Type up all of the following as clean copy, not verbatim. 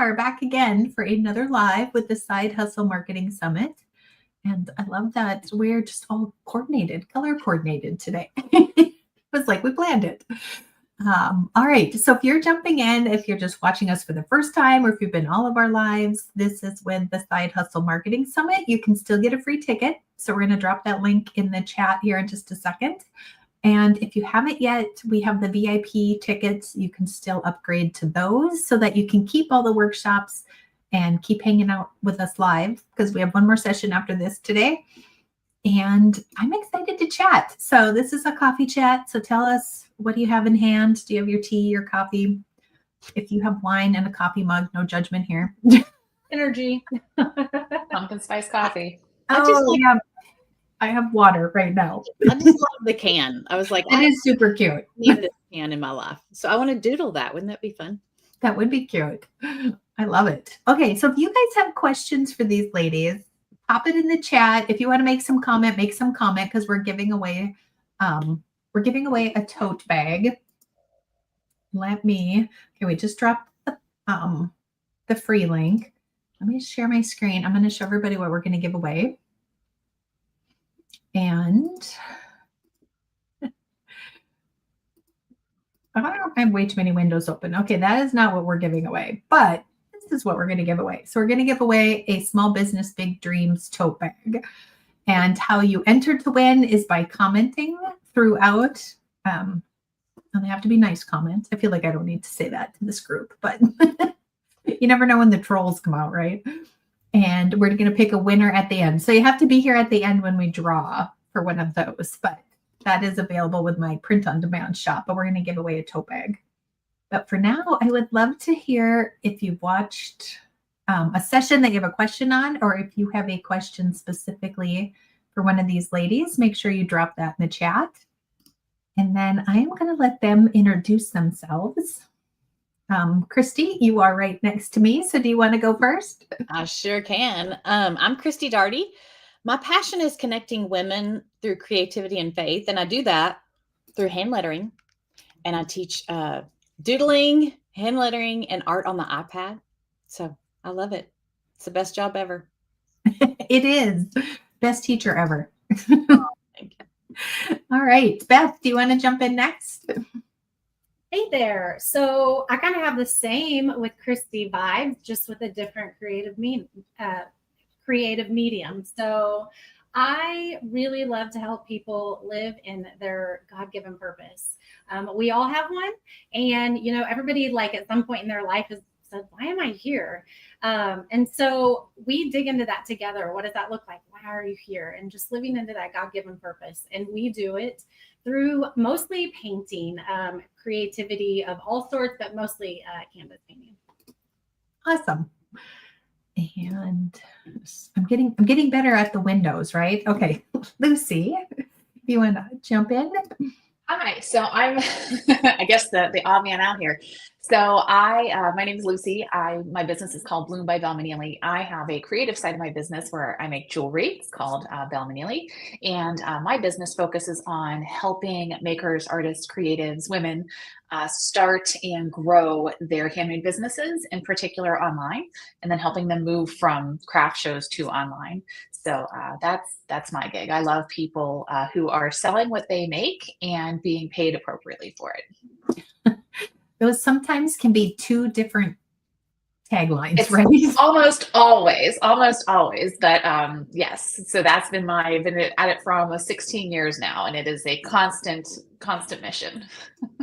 are back again for another live with the Side Hustle Marketing Summit. And I love that we're just all coordinated, color coordinated today. It was like we planned it. All right. So if you're jumping in, if you're just watching us for the first time, or if you've been all of our lives, this is with the Side Hustle Marketing Summit. You can still get a free ticket. So we're going to drop that link in the chat here in just a second. And if you haven't yet, we have the VIP tickets. You can still upgrade to those so that you can keep all the workshops and keep hanging out with us live, because we have one more session after this today. And I'm excited to chat. So this is a coffee chat. So tell us, what do you have in hand? Do you have your tea, your coffee? If you have wine and a coffee mug, no judgment here. Energy. Pumpkin spice coffee. Yeah. I have water right now. I just love the can. I was like, it is super cute. I need this can in my life. So I want to doodle that. Wouldn't that be fun? That would be cute. I love it. Okay, so if you guys have questions for these ladies, pop it in the chat. If you want to make some comment, because we're giving away a tote bag. We just dropped the free link. Let me share my screen. I'm going to show everybody what we're going to give away. And I have way too many windows open. Okay, that is not what we're giving away, but this is what we're going to give away. So we're going to give away a Small Business Big Dreams tote bag. And how you enter to win is by commenting throughout. And they have to be nice comments. I feel like I don't need to say that to this group, but you never know when the trolls come out, right? And we're going to pick a winner at the end. So you have to be here at the end when we draw for one of those. But that is available with my print-on-demand shop. But we're going to give away a tote bag. But for now, I would love to hear if you've watched a session that you have a question on, or if you have a question specifically for one of these ladies, make sure you drop that in the chat. And then I am going to let them introduce themselves. Christy, you are right next to me. So do you want to go first? I sure can. I'm Christy Darty. My passion is connecting women through creativity and faith. And I do that through hand lettering. And I teach doodling, hand lettering, and art on the iPad. So I love it. It's the best job ever. It is. Best teacher ever. Oh, thank you. All right. Beth, do you want to jump in next? Hey there. So I kind of have the same with Christy vibes, just with a different creative medium. So I really love to help people live in their God-given purpose. We all have one. And, everybody like at some point in their life has said, why am I here? And so we dig into that together. What does that look like? Why are you here? And just living into that God-given purpose. And we do it through mostly painting, creativity of all sorts, but mostly canvas painting. Awesome. And I'm getting better at the windows, right? Okay. Lucy, if you want to jump in. Hi. So I'm, I guess the odd man out here. So my name is Lucy. My business is called Bloom by Belle Manili. I have a creative side of my business where I make jewelry. It's called Belle Manili. And my business focuses on helping makers, artists, creatives, women start and grow their handmade businesses, in particular online, and then helping them move from craft shows to online. So that's my gig. I love people who are selling what they make and being paid appropriately for it. Those sometimes can be two different taglines, it's right? Almost always. But yes, so that's been I've been at it for almost 16 years now, and it is a constant mission.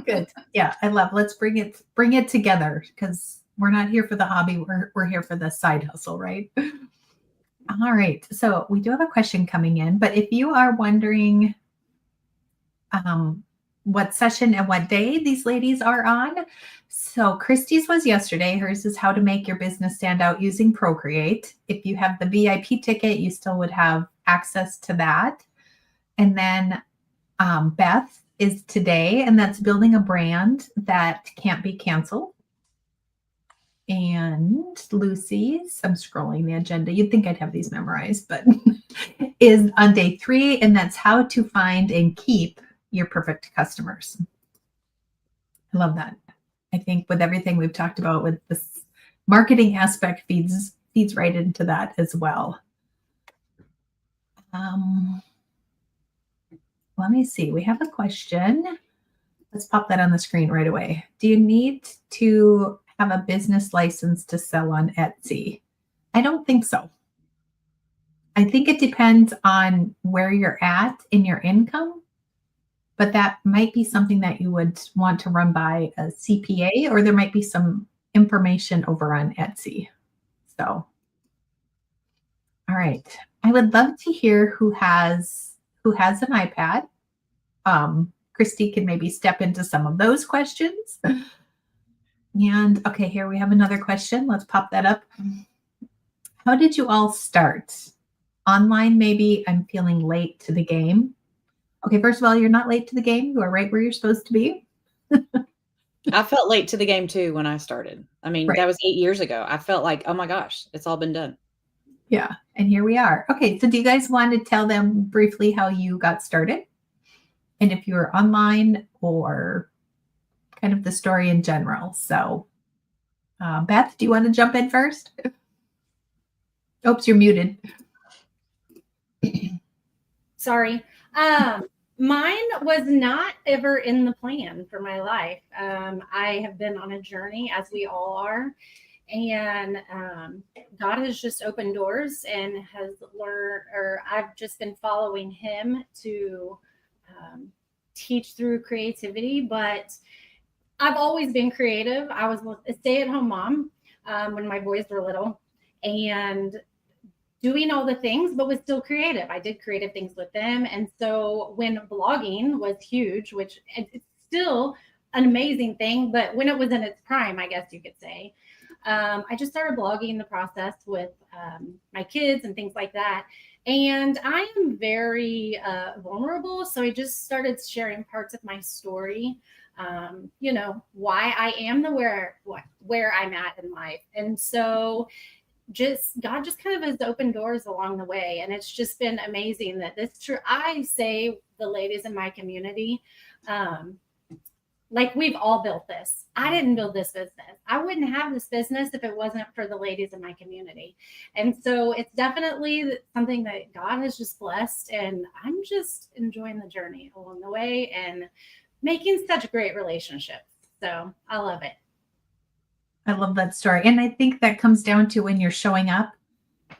Good. Yeah, I love. Let's bring it together, because we're not here for the hobby. We're here for the side hustle, right? All right. So we do have a question coming in, but if you are wondering what session and what day these ladies are on. So Christy's was yesterday. Hers is how to make your business stand out using Procreate. If you have the VIP ticket, you still would have access to that. And then Beth is today, and that's building a brand that can't be canceled. And Lucy's, I'm scrolling the agenda. You'd think I'd have these memorized, but is on day 3, and that's how to find and keep your perfect customers. I love that. I think with everything we've talked about with this marketing aspect feeds right into that as well. Let me see. We have a question. Let's pop that on the screen right away. Do you need to have a business license to sell on Etsy? I don't think so. I think it depends on where you're at in your income, but that might be something that you would want to run by a CPA, or there might be some information over on Etsy. So, all right. I would love to hear who has an iPad. Christy can maybe step into some of those questions. And okay, here we have another question. Let's pop that up. How did you all start? Online, maybe. I'm feeling late to the game. Okay, first of all, you're not late to the game. You are right where you're supposed to be. I felt late to the game too when I started. I mean, Right. that was 8 years ago. I felt like, oh my gosh, it's all been done. Yeah, and here we are. Okay, so do you guys want to tell them briefly how you got started? And if you were online, or kind of the story in general. So, Beth, do you want to jump in first? Oops, you're muted. Sorry. Mine was not ever in the plan for my life. I have been on a journey, as we all are, and God has just opened doors and has learned, or I've just been following Him to teach through creativity. But I've always been creative. I was a stay-at-home mom when my boys were little, and doing all the things, but was still creative. I did creative things with them. And so when blogging was huge, which it's still an amazing thing, but when it was in its prime, I guess you could say, I just started blogging the process with my kids and things like that. And I am very vulnerable. So I just started sharing parts of my story, why I am where I'm at in life. And so God just kind of has opened doors along the way. And it's just been amazing that I say the ladies in my community, like we've all built this. I didn't build this business. I wouldn't have this business if it wasn't for the ladies in my community. And so it's definitely something that God has just blessed. And I'm just enjoying the journey along the way and making such great relationships. So I love it. I love that story. And I think that comes down to when you're showing up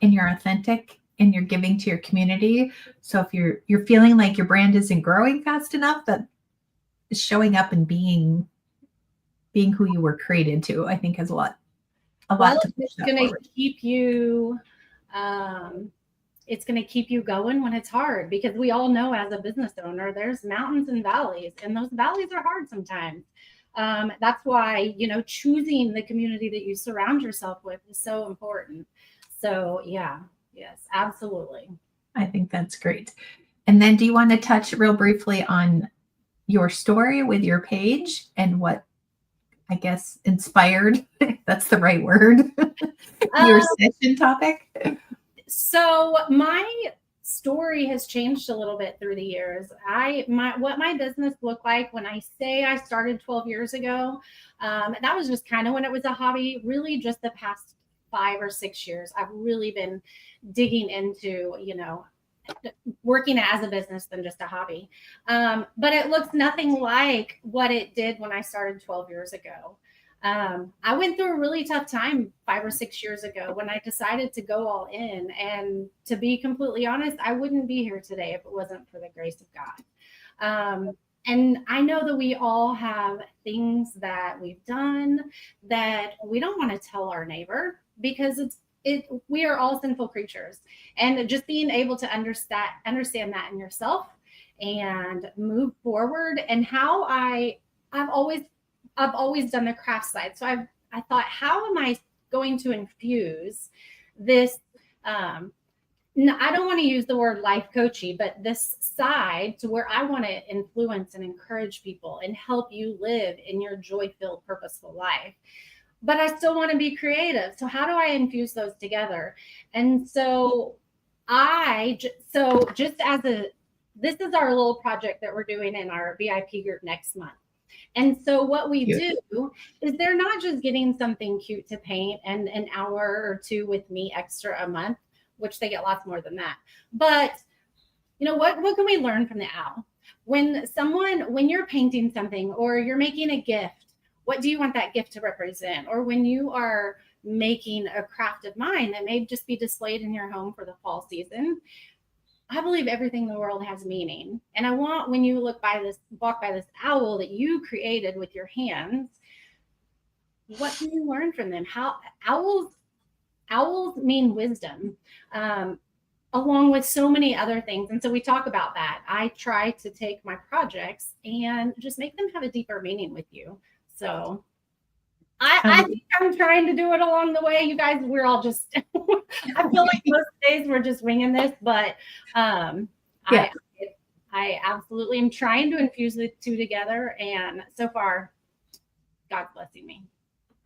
and you're authentic and you're giving to your community. So if you're feeling like your brand isn't growing fast enough, that showing up and being who you were created to, I think has a lot to it's going to keep you it's going to keep you going when it's hard, because we all know as a business owner, there's mountains and valleys, and those valleys are hard sometimes. That's why, choosing the community that you surround yourself with is so important. So yes, absolutely. I think that's great. And then do you want to touch real briefly on your story with your page and what, I guess, inspired, if that's the right word, your session topic? So my story has changed a little bit through the years. What my business looked like when I say I started 12 years ago, that was just kind of when it was a hobby. Really just the past 5 or 6 years, I've really been digging into, working as a business than just a hobby. But it looks nothing like what it did when I started 12 years ago. I went through a really tough time 5 or 6 years ago when I decided to go all in. And to be completely honest, I wouldn't be here today if it wasn't for the grace of God. And I know that we all have things that we've done that we don't want to tell our neighbor, because we are all sinful creatures. And just being able to understand that in yourself and move forward. And how I've always done the craft side. So I thought, how am I going to infuse this? I don't want to use the word life coachy, but this side to where I want to influence and encourage people and help you live in your joy-filled, purposeful life. But I still want to be creative. So how do I infuse those together? And so this is our little project that we're doing in our VIP group next month. And so what we Cute. do is they're not just getting something cute to paint and an hour or two with me extra a month, which they get lots more than that. But you know what can we learn from the owl? When you're painting something or you're making a gift, what do you want that gift to represent? Or when you are making a craft of mine that may just be displayed in your home for the fall season, I believe everything in the world has meaning. And I want, when you walk by this owl that you created with your hands, what can you learn from them? How owls mean wisdom, along with so many other things. And so we talk about that. I try to take my projects and just make them have a deeper meaning with you. So I think I'm trying to do it along the way. You guys, we're all just, I feel like most days we're just winging this, but I absolutely am trying to infuse the two together. And so far, God's blessing me.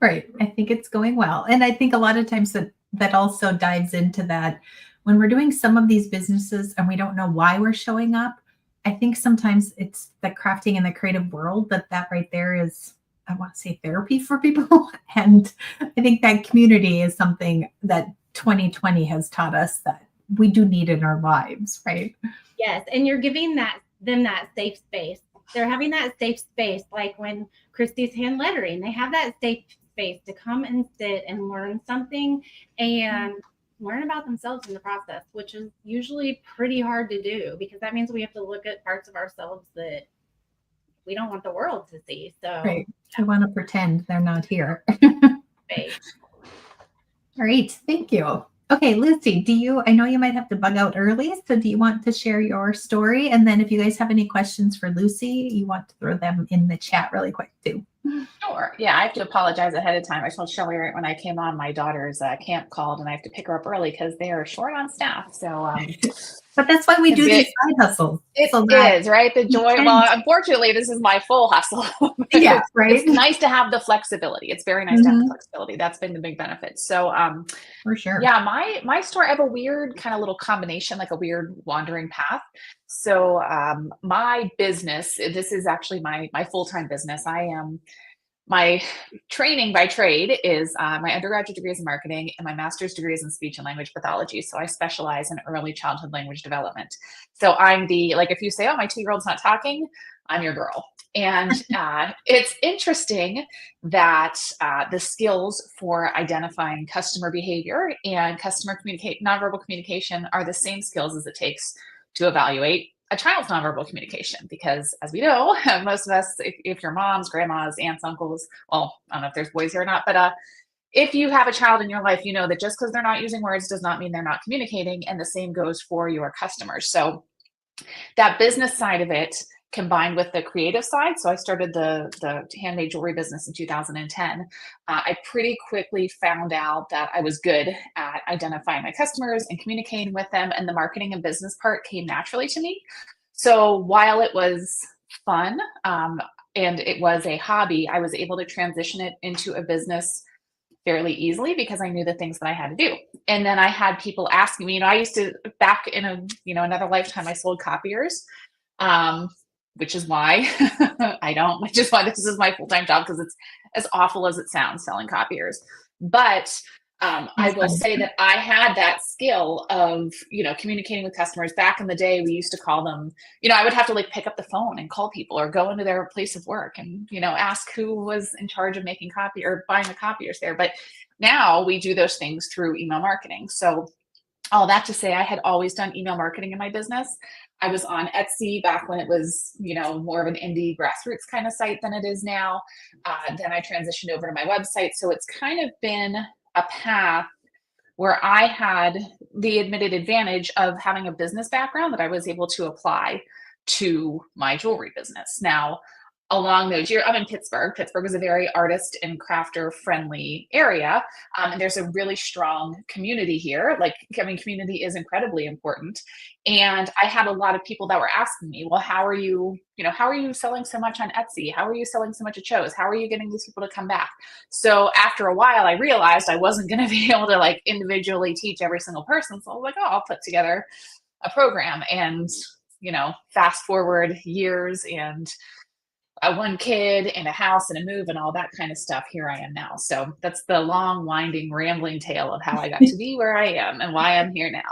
Right. I think it's going well. And I think a lot of times that also dives into that when we're doing some of these businesses and we don't know why we're showing up. I think sometimes it's the crafting and the creative world that right there is, I want to say, therapy for people. And I think that community is something that 2020 has taught us that we do need in our lives, right? Yes. And you're giving them that safe space. They're having that safe space. Like when Christy's hand lettering, they have that safe space to come and sit and learn something and learn about themselves in the process, which is usually pretty hard to do because that means we have to look at parts of ourselves that we don't want the world to see. So right. I want to pretend they're not here. space. All right. Thank you. Okay, Lucy, I know you might have to bug out early, so do you want to share your story? And then if you guys have any questions for Lucy, you want to throw them in the chat really quick too. Sure. Yeah, I have to apologize ahead of time. I told Shelly right when I came on, my daughter's camp called and I have to pick her up early because they are short on staff. So but that's why we do these side hustles. It is, right? The joy. Well, unfortunately, this is my full hustle. Yeah, right. It's nice to have the flexibility. It's very nice to have the flexibility. That's been the big benefit. So, for sure. Yeah, my story, I have a weird kind of little combination, like a weird wandering path. So, my business, this is actually my full-time business. My training by trade is my undergraduate degree is in marketing and my master's degree is in speech and language pathology. So I specialize in early childhood language development. So I'm if you say, oh, my 2-year-old's not talking, I'm your girl. And it's interesting that the skills for identifying customer behavior and nonverbal communication are the same skills as it takes to evaluate a child's nonverbal communication, because as we know, most of us, if you're moms, grandmas, aunts, uncles, well, I don't know if there's boys here or not, but if you have a child in your life, you know that just because they're not using words does not mean they're not communicating. And the same goes for your customers. So that business side of it combined with the creative side. So I started the handmade jewelry business in 2010. I pretty quickly found out that I was good at identifying my customers and communicating with them, and the marketing and business part came naturally to me. So while it was fun and it was a hobby, I was able to transition it into a business fairly easily because I knew the things that I had to do. And then I had people asking me, I used to, back in another lifetime, I sold copiers. Which is why this is my full-time job, because it's as awful as it sounds, selling copiers. But I will say that I had that skill of, communicating with customers. Back in the day, we used to call them, I would have to pick up the phone and call people or go into their place of work and, ask who was in charge of making copy or buying the copiers there. But now we do those things through email marketing. So all that to say, I had always done email marketing in my business. I was on Etsy back when it was, more of an indie grassroots kind of site than it is now. Then I transitioned over to my website. So it's kind of been a path where I had the admitted advantage of having a business background that I was able to apply to my jewelry business. Now, along those years, I'm in Pittsburgh. Pittsburgh is a very artist and crafter friendly area. And there's a really strong community here. Community is incredibly important. And I had a lot of people that were asking me, well, how are you selling so much on Etsy? How are you selling so much at shows? How are you getting these people to come back? So after a while, I realized I wasn't going to be able to individually teach every single person. So I was like, oh, I'll put together a program. And, fast forward years, and one kid and a house and a move and all that kind of stuff, here I am now. So that's the long, winding, rambling tale of how I got to be where I am and why I'm here now.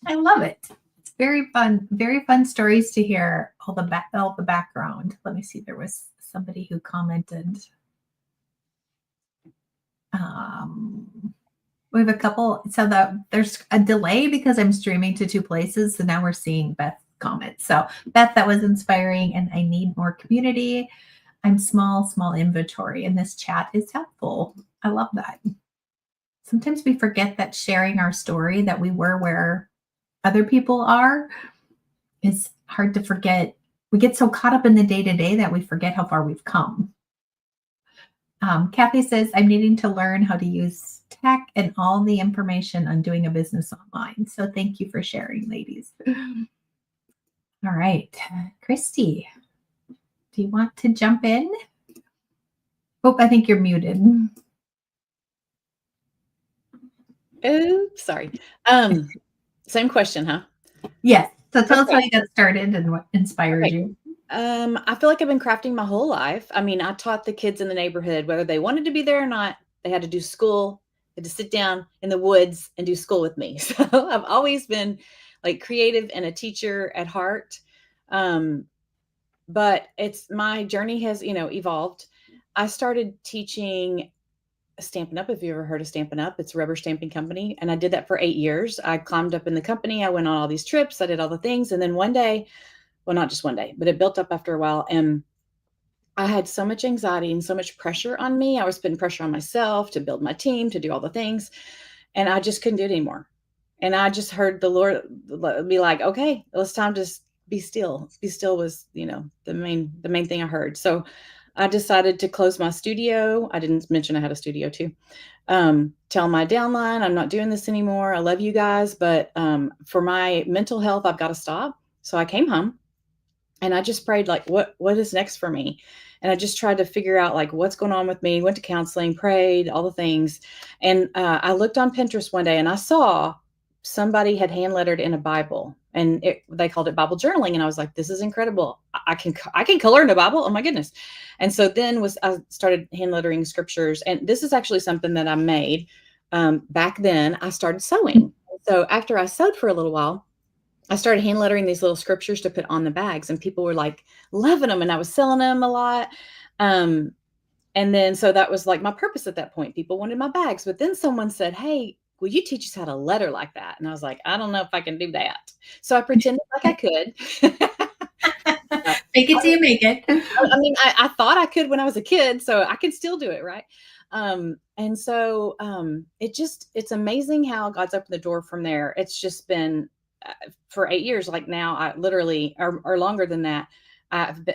I love it. It's very fun stories to hear all the background. Let me see. There was somebody who commented. We have a couple. So there's a delay because I'm streaming to 2 places. So now we're seeing Beth comment. So Beth, that was inspiring, and I need more community. I'm small inventory, and this chat is helpful. I love that. Sometimes we forget that sharing our story, that we were where other people are, is hard to forget. We get so caught up in the day-to-day that we forget how far we've come. Kathy says, I'm needing to learn how to use tech and all the information on doing a business online. So thank you for sharing, ladies. All right, Christy, do you want to jump in? Oh, I think you're muted. Oh, sorry. Same question, huh? Yes. So tell us how you got started and what inspired you. I feel like I've been crafting my whole life. I mean, I taught the kids in the neighborhood, whether they wanted to be there or not, they had to do school, they had to sit down in the woods and do school with me. So I've always been like creative and a teacher at heart. But my journey has, evolved. I started teaching Stampin' Up. If you ever heard of Stampin' Up, it's a rubber stamping company. And I did that for 8 years. I climbed up in the company. I went on all these trips. I did all the things. And then one day, well, not just one day, but it built up after a while. And I had so much anxiety and so much pressure on me. I was putting pressure on myself to build my team, to do all the things. And I just couldn't do it anymore. And I just heard the Lord be like, okay, well, it's time to be still. Be still was, the main thing I heard. So I decided to close my studio. I didn't mention I had a studio too. Tell my downline, I'm not doing this anymore. I love you guys, but for my mental health, I've got to stop. So I came home and I just prayed, like, what is next for me? And I just tried to figure out like what's going on with me. Went to counseling, prayed, all the things. And I looked on Pinterest one day and I saw somebody had hand lettered in a Bible, and they called it Bible journaling. And I was like, this is incredible. I can color in a Bible. Oh my goodness. And so then I started hand lettering scriptures. And this is actually something that I made back then. I started sewing. So after I sewed for a little while, I started hand lettering these little scriptures to put on the bags, and people were like loving them, and I was selling them a lot. And then, so that was like my purpose at that point. People wanted my bags, but then someone said, hey, will you teach us how to letter like that? And I was like, I don't know if I can do that. So I pretended like I could. Fake it till you make it. I mean, I thought I could when I was a kid, so I can still do it. Right. And so it's amazing how God's opened the door from there. It's just been for 8 years. Like now I literally, or longer than that,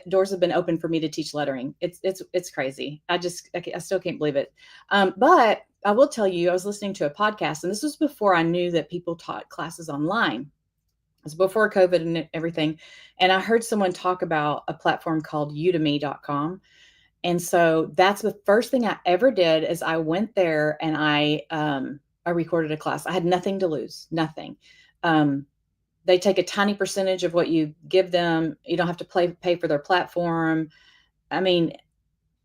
doors have been open for me to teach lettering. It's crazy. I still can't believe it. But I will tell you, I was listening to a podcast, and this was before I knew that people taught classes online. It was before COVID and everything. And I heard someone talk about a platform called udemy.com. And so that's the first thing I ever did is I went there and I recorded a class. I had nothing to lose, nothing. They take a tiny percentage of what you give them. You don't have to pay for their platform. I mean,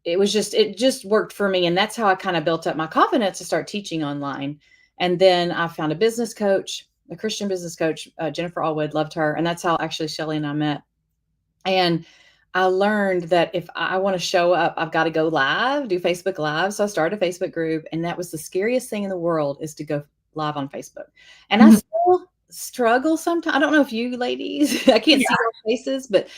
it just worked for me. And that's how I kind of built up my confidence to start teaching online. And then I found a business coach, a Christian business coach, Jennifer Allwood, loved her. And that's how actually Shelly and I met. And I learned that if I want to show up, I've got to go live, do Facebook Live. So I started a Facebook group, and that was the scariest thing in the world, is to go live on Facebook. And I still struggle sometimes. I don't know if you ladies, I can't see your faces, but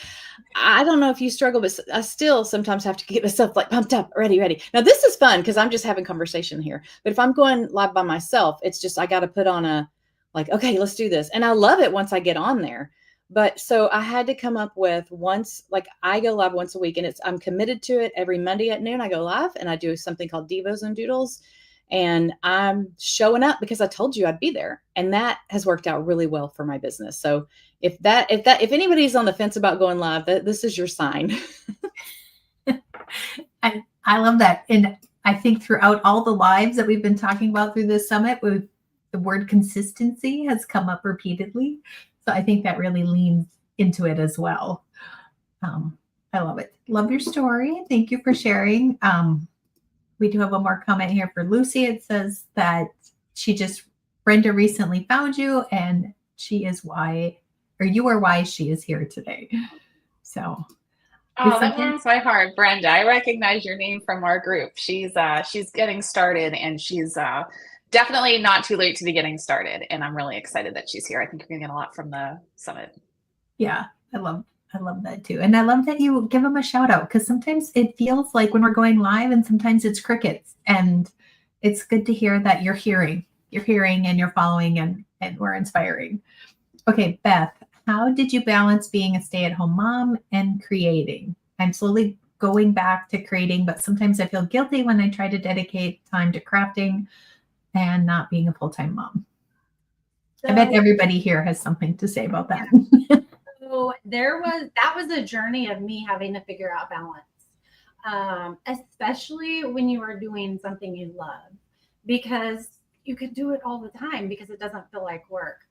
I don't know if you struggle, but I still sometimes have to get myself like pumped up, ready. Now this is fun because I'm just having conversation here. But if I'm going live by myself, it's just, I got to put on okay, let's do this. And I love it once I get on there. But so I had to come up with I go live once a week, and I'm committed to it. Every Monday at noon, I go live and I do something called Devos and Doodles. And I'm showing up because I told you I'd be there. And that has worked out really well for my business. So if anybody's on the fence about going live, this is your sign. I love that. And I think throughout all the lives that we've been talking about through this summit, the word consistency has come up repeatedly. So I think that really leans into it as well. I love it. Love your story. Thank you for sharing. We do have one more comment here for Lucy. It says that Brenda recently found you, and she is why, or you are why she is here today. So, Oh, that warms my heart, Brenda. I recognize your name from our group. She's getting started, and she's definitely not too late to be getting started. And I'm really excited that she's here. I think you're gonna get a lot from the summit. Yeah, I love that too. And I love that you give them a shout out, because sometimes it feels like when we're going live and sometimes it's crickets, and it's good to hear that you're hearing and you're following, and we're inspiring. Okay, Beth, how did you balance being a stay-at-home mom and creating? I'm slowly going back to creating, but sometimes I feel guilty when I try to dedicate time to crafting and not being a full-time mom. I bet everybody here has something to say about that. So that was a journey of me having to figure out balance, especially when you are doing something you love, because you could do it all the time because it doesn't feel like work.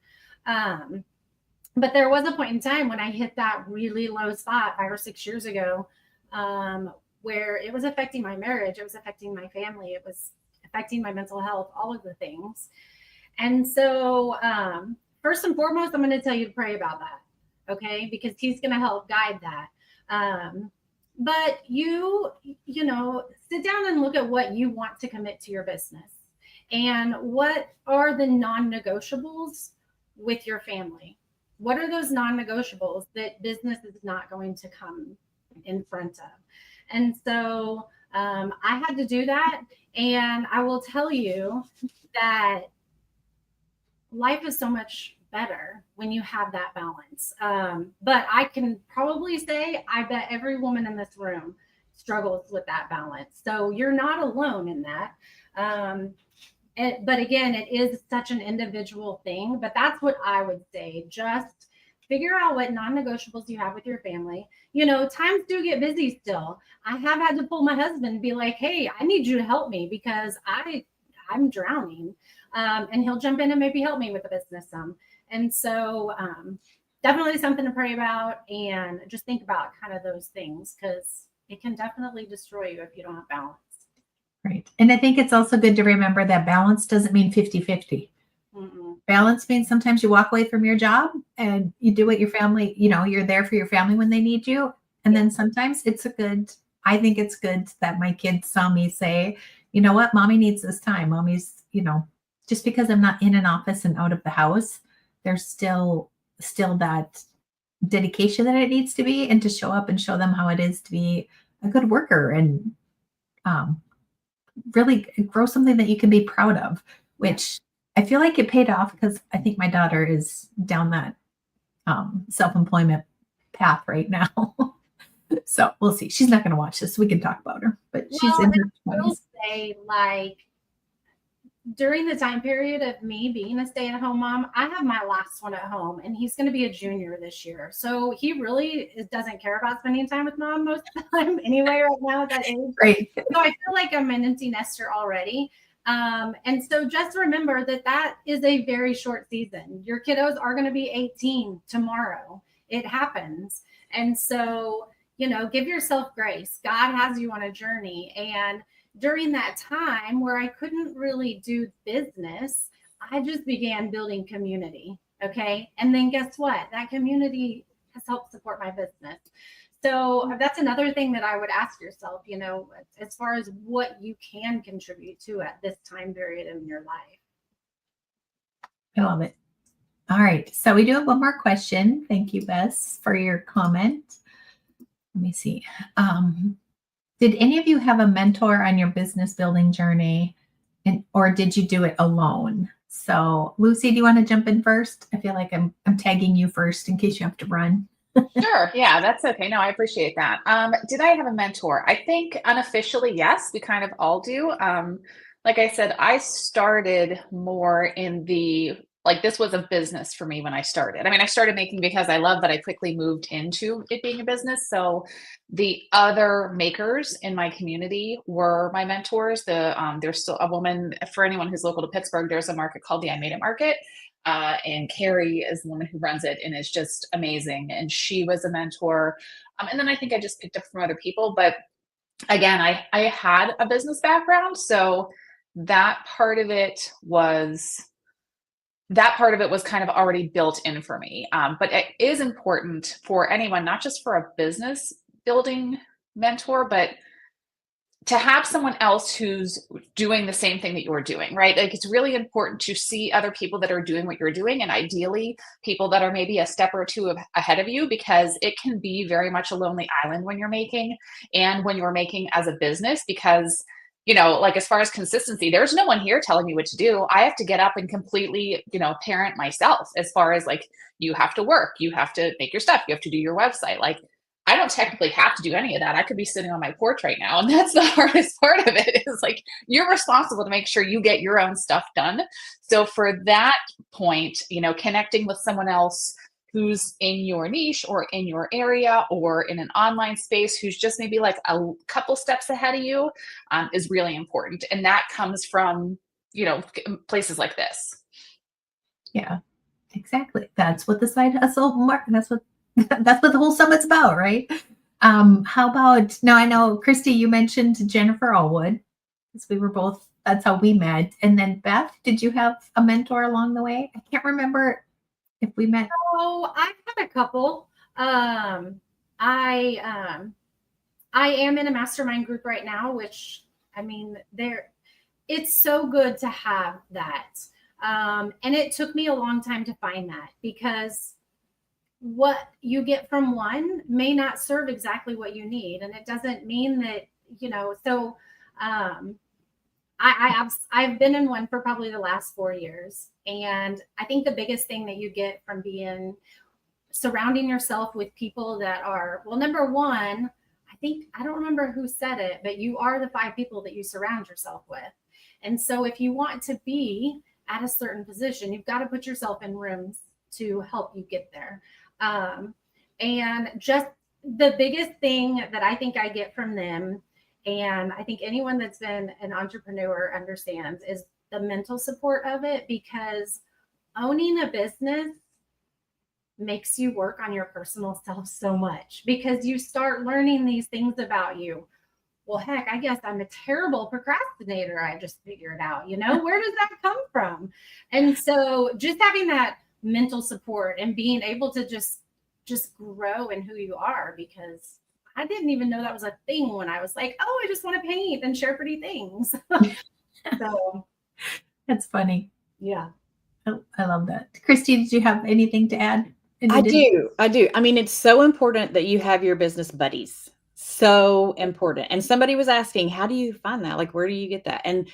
But there was a point in time when I hit that really low spot 5 or 6 years ago, where it was affecting my marriage, it was affecting my family, it was affecting my mental health, all of the things. And so, first and foremost, I'm going to tell you to pray about that. Okay, because he's going to help guide that. But you know, sit down and look at what you want to commit to your business, and what are the non-negotiables with your family. What are those non-negotiables that business is not going to come in front of? And so I had to do that. And I will tell you that life is so much better when you have that balance. But I can probably say, I bet every woman in this room struggles with that balance. So you're not alone in that. But again, it is such an individual thing. But that's what I would say. Just figure out what non-negotiables you have with your family. You know, times do get busy still. I have had to pull my husband and be like, hey, I need you to help me because I'm drowning. And he'll jump in and maybe help me with the business some. And so definitely something to pray about, and just think about kind of those things, because it can definitely destroy you if you don't have balance. Right. And I think it's also good to remember that balance doesn't mean 50-50. Balance means sometimes you walk away from your job and you do what your family, you know, you're there for your family when they need you. And then sometimes I think it's good that my kids saw me say, you know what, mommy needs this time. Mommy's, you know, just because I'm not in an office and out of the house, there's still that dedication that it needs to be, and to show up and show them how it is to be a good worker, and really grow something that you can be proud of, which I feel like it paid off, because I think my daughter is down that self-employment path right now. So we'll see. She's not going to watch this. We can talk about her, but she's in her 20s. I will say, like, during the time period of me being a stay-at-home mom, I have my last one at home, and he's going to be a junior this year. So he really doesn't care about spending time with mom most of the time anyway right now at that age. Right. So I feel like I'm an empty nester already. And so just remember that is a very short season. Your kiddos are going to be 18 tomorrow. It happens. And so, you know, give yourself grace. God has you on a journey. And during that time where I couldn't really do business, I just began building community. Okay. And then guess what? That community has helped support my business. So that's another thing that I would ask yourself, you know, as far as what you can contribute to at this time period in your life. I love it. All right. So we do have one more question. Thank you, Bess, for your comment. Let me see. Did any of you have a mentor on your business building journey, or did you do it alone? So Lucy, do you want to jump in first? I feel like I'm tagging you first in case you have to run. Sure. Yeah, that's okay. No, I appreciate that. Did I have a mentor? I think unofficially, yes, we kind of all do. Like I said, I started more in the Like this was a business for me when I started. I mean, I started making because I love, but I quickly moved into it being a business. So the other makers in my community were my mentors. There's still a woman, for anyone who's local to Pittsburgh, there's a market called the I Made It Market. And Carrie is the woman who runs it and is just amazing. And she was a mentor. And then I think I just picked up from other people. But again, I had a business background. So that part of it was kind of already built in for me. But it is important for anyone, not just for a business building mentor, but to have someone else who's doing the same thing that you're doing, right? Like it's really important to see other people that are doing what you're doing, and ideally people that are maybe a step or two ahead of you, because it can be very much a lonely island when you're making, and when you're making as a business, because like as far as consistency, there's no one here telling me what to do. I have to get up and completely, parent myself, as far as like, you have to work, you have to make your stuff, you have to do your website. Like, I don't technically have to do any of that. I could be sitting on my porch right now. And that's the hardest part of it, is like, you're responsible to make sure you get your own stuff done. So for that point, connecting with someone else who's in your niche or in your area or in an online space, who's just maybe like a couple steps ahead of you, is really important. And that comes from, places like this. Yeah, exactly. That's what the side hustle market, that's what the whole summit's about, right? How about, now I know, Christy, you mentioned Jennifer Allwood, because we were both, that's how we met. And then Beth, did you have a mentor along the way? I can't remember if we met. Oh, I've had a couple. I am in a mastermind group right now, which, I mean, it's so good to have that. And it took me a long time to find that, because what you get from one may not serve exactly what you need. And it doesn't mean that, so I've been in one for probably the last 4 years. And I think the biggest thing that you get from surrounding yourself with people that are, well, number one, I don't remember who said it, but you are the 5 people that you surround yourself with. And so if you want to be at a certain position, you've got to put yourself in rooms to help you get there. And just the biggest thing that I think I get from them, and I think anyone that's been an entrepreneur understands, is the mental support of it, because owning a business makes you work on your personal self so much, because you start learning these things about you. Well, heck, I guess I'm a terrible procrastinator. I just figured out, where does that come from? And so just having that mental support and being able to just grow in who you are, because I didn't even know that was a thing when I was like, oh, I just want to paint and share pretty things. So that's funny. Yeah. I love that. Christy, did you have anything to add? I do. I mean, it's so important that you have your business buddies. So important. And somebody was asking, how do you find that? Like, where do you get that? And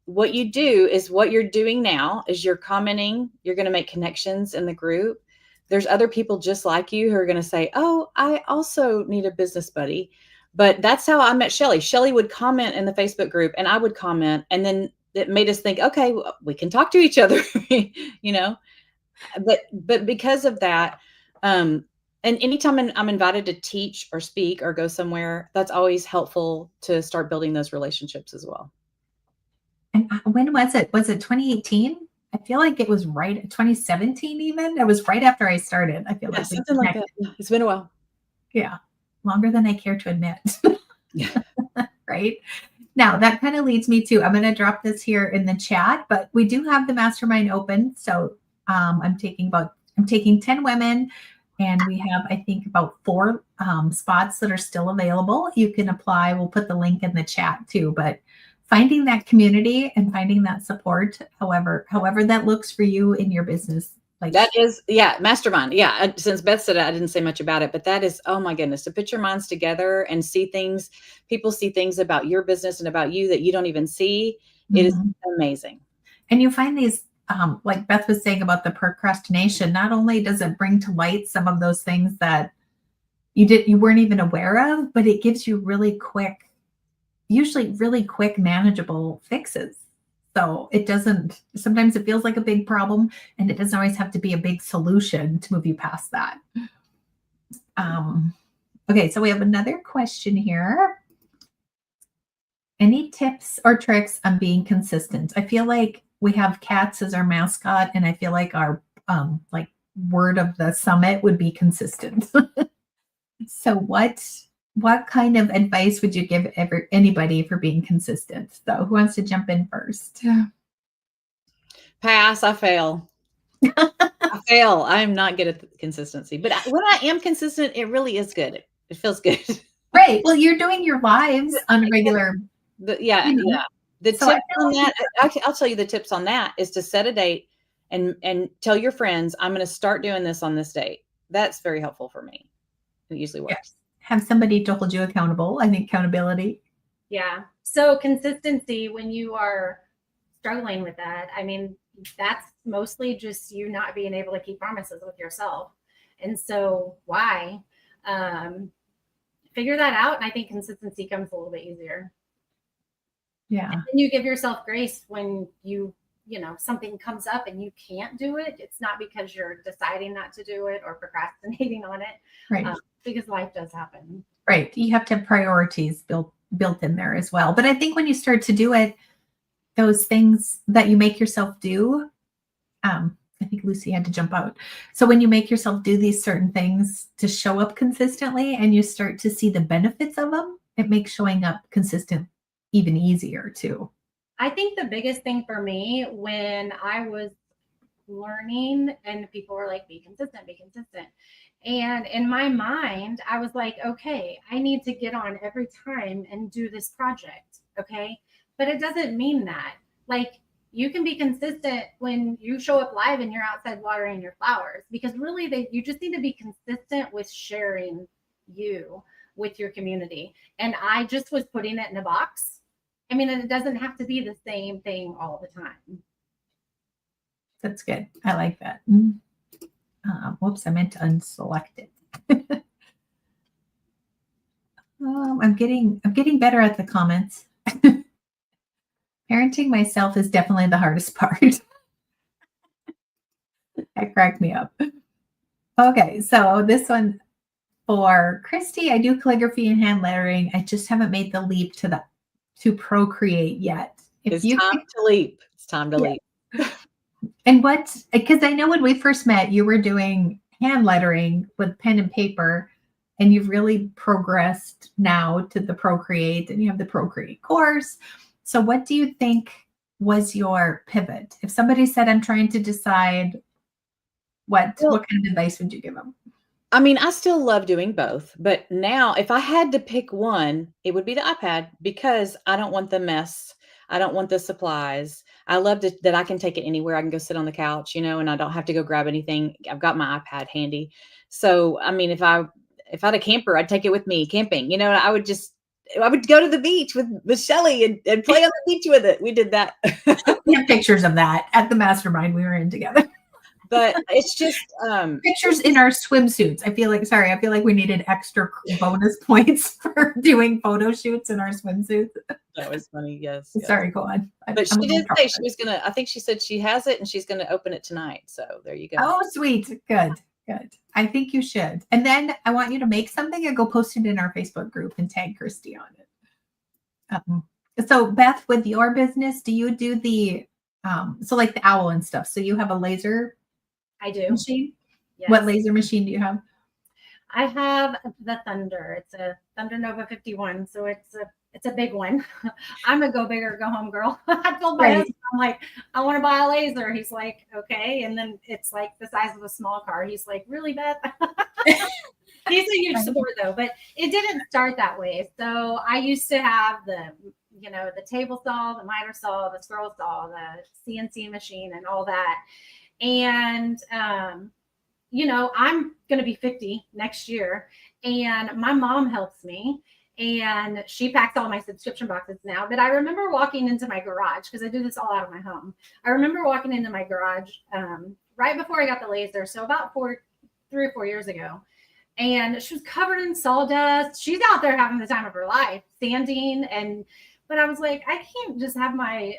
what you do is what you're doing now is you're commenting, you're going to make connections in the group. There's other people just like you who are going to say, oh, I also need a business buddy. But that's how I met Shelly. Shelly would comment in the Facebook group and I would comment. And then it made us think, okay, we can talk to each other, but because of that, and anytime I'm invited to teach or speak or go somewhere, that's always helpful to start building those relationships as well. And when was it? Was it 2018? I feel like it was right 2017 even. It was right after I started. I feel like something like that. It's been a while. Yeah. Longer than I care to admit. Yeah. Right. Now that kind of leads me to, I'm going to drop this here in the chat, but we do have the mastermind open. So I'm taking 10 women, and we have, I think, about 4 spots that are still available. You can apply. We'll put the link in the chat too, but finding that community and finding that support, however that looks for you in your business. Like that is, mastermind. Yeah. Since Beth said it, I didn't say much about it, but that is, oh my goodness, to put your minds together and see things. People see things about your business and about you that you don't even see. It is amazing. And you find these, like Beth was saying about the procrastination, not only does it bring to light some of those things that you weren't even aware of, but it gives you usually really quick, manageable fixes. So it doesn't, sometimes it feels like a big problem, and it doesn't always have to be a big solution to move you past that. Okay, so we have another question here. Any tips or tricks on being consistent? I feel like we have cats as our mascot, and I feel like our like word of the summit would be consistent. So what kind of advice would you give anybody for being consistent? So who wants to jump in first? Pass. I fail. I fail. I'm not good at consistency, but when I am consistent, it really is good. It feels good. Right. Well, you're doing your lives on a regular. Yeah. The So I tip feel on like that, I'll tell you the tips on that is to set a date and tell your friends, I'm going to start doing this on this date. That's very helpful for me. It usually works. Yes. Have somebody to hold you accountable. I think accountability. Yeah. So consistency when you are struggling with that, I mean, that's mostly just you not being able to keep promises with yourself. And so why? Figure that out. And I think consistency comes a little bit easier. Yeah. And you give yourself grace when something comes up and you can't do it. It's not because you're deciding not to do it or procrastinating on it. Right. Because life does happen. Right. You have to have priorities built in there as well. But I think when you start to do it, those things that you make yourself do, I think Lucy had to jump out. So when you make yourself do these certain things to show up consistently and you start to see the benefits of them, it makes showing up consistent even easier too. I think the biggest thing for me when I was learning and people were like, be consistent. And in my mind, I was like, okay, I need to get on every time and do this project. Okay. But it doesn't mean that. Like, you can be consistent when you show up live and you're outside watering your flowers, because really you just need to be consistent with sharing you with your community. And I just was putting it in a box. I mean, and it doesn't have to be the same thing all the time. That's good. I like that. Whoops, I meant to unselect it. I'm getting better at the comments. Parenting myself is definitely the hardest part. That cracked me up. Okay, so this one for Christy, I do calligraphy and hand lettering. I just haven't made the leap to procreate yet. It's time to leap. It's time to leap. And because I know when we first met, you were doing hand lettering with pen and paper, and you've really progressed now to the Procreate, and you have the Procreate course. So what do you think was your pivot? If somebody said, I'm trying to decide, what kind of advice would you give them? I mean, I still love doing both, but now if I had to pick one, it would be the iPad, because I don't want the mess. I don't want the supplies. I love that I can take it anywhere. I can go sit on the couch, and I don't have to go grab anything. I've got my iPad handy. So, I mean, if I had a camper, I'd take it with me camping. I would go to the beach with Shelly and play on the beach with it. We did that. We have pictures of that at the mastermind we were in together. But it's just pictures in our swimsuits. I feel like we needed extra bonus points for doing photo shoots in our swimsuits. That was funny. Yes. Sorry, go on. But she did say she was gonna. I think she said she has it and she's gonna open it tonight. So there you go. Oh, sweet. Good. I think you should. And then I want you to make something and go post it in our Facebook group and tag Christy on it. So Beth, with your business, do you do the so like the owl and stuff? So you have a laser. I do. Machine? Yes. What laser machine do you have? I have the Thunder. It's a Thunder Nova 51. So it's a big one. I'm a go big or go home girl. I told my husband, I'm like, I want to buy a laser. He's like, okay. And then it's like the size of a small car. He's like, really, Beth? He's a huge supporter though, but it didn't start that way. So I used to have the table saw, the miter saw, the scroll saw, the CNC machine and all that. And, I'm going to be 50 next year, and my mom helps me, and she packs all my subscription boxes now. But I remember walking into my garage, because I do this all out of my home. I remember walking into my garage right before I got the laser. So about 3 or 4 years ago. And she was covered in sawdust. She's out there having the time of her life, sanding. But I was like, I can't just have my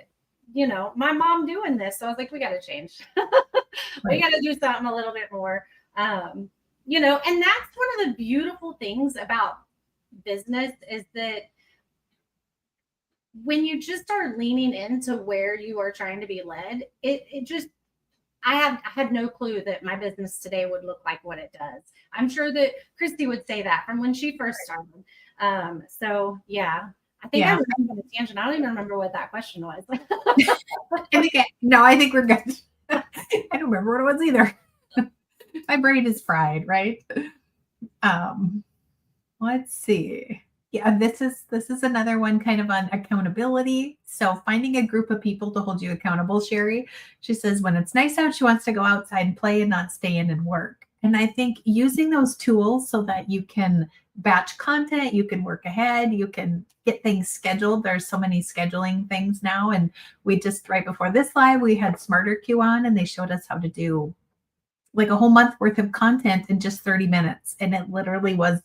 my mom doing this. So I was like, we got to change. We got to do something a little bit more. And that's one of the beautiful things about business is that when you just start leaning into where you are trying to be led, it just, I had no clue that my business today would look like what it does. I'm sure that Christy would say that from when she first started. So yeah, I think I remember the tangent. I don't even remember what that question was. I think we're good. I don't remember what it was either. My brain is fried, right? Let's see. Yeah, this is another one kind of on accountability. So finding a group of people to hold you accountable, Sherry. She says when it's nice out, she wants to go outside and play and not stay in and work. And I think using those tools so that you can batch content, you can work ahead, you can get things scheduled. There's so many scheduling things now. And we just, right before this live, we had Smarter Q on and they showed us how to do like a whole month worth of content in just 30 minutes. And it literally was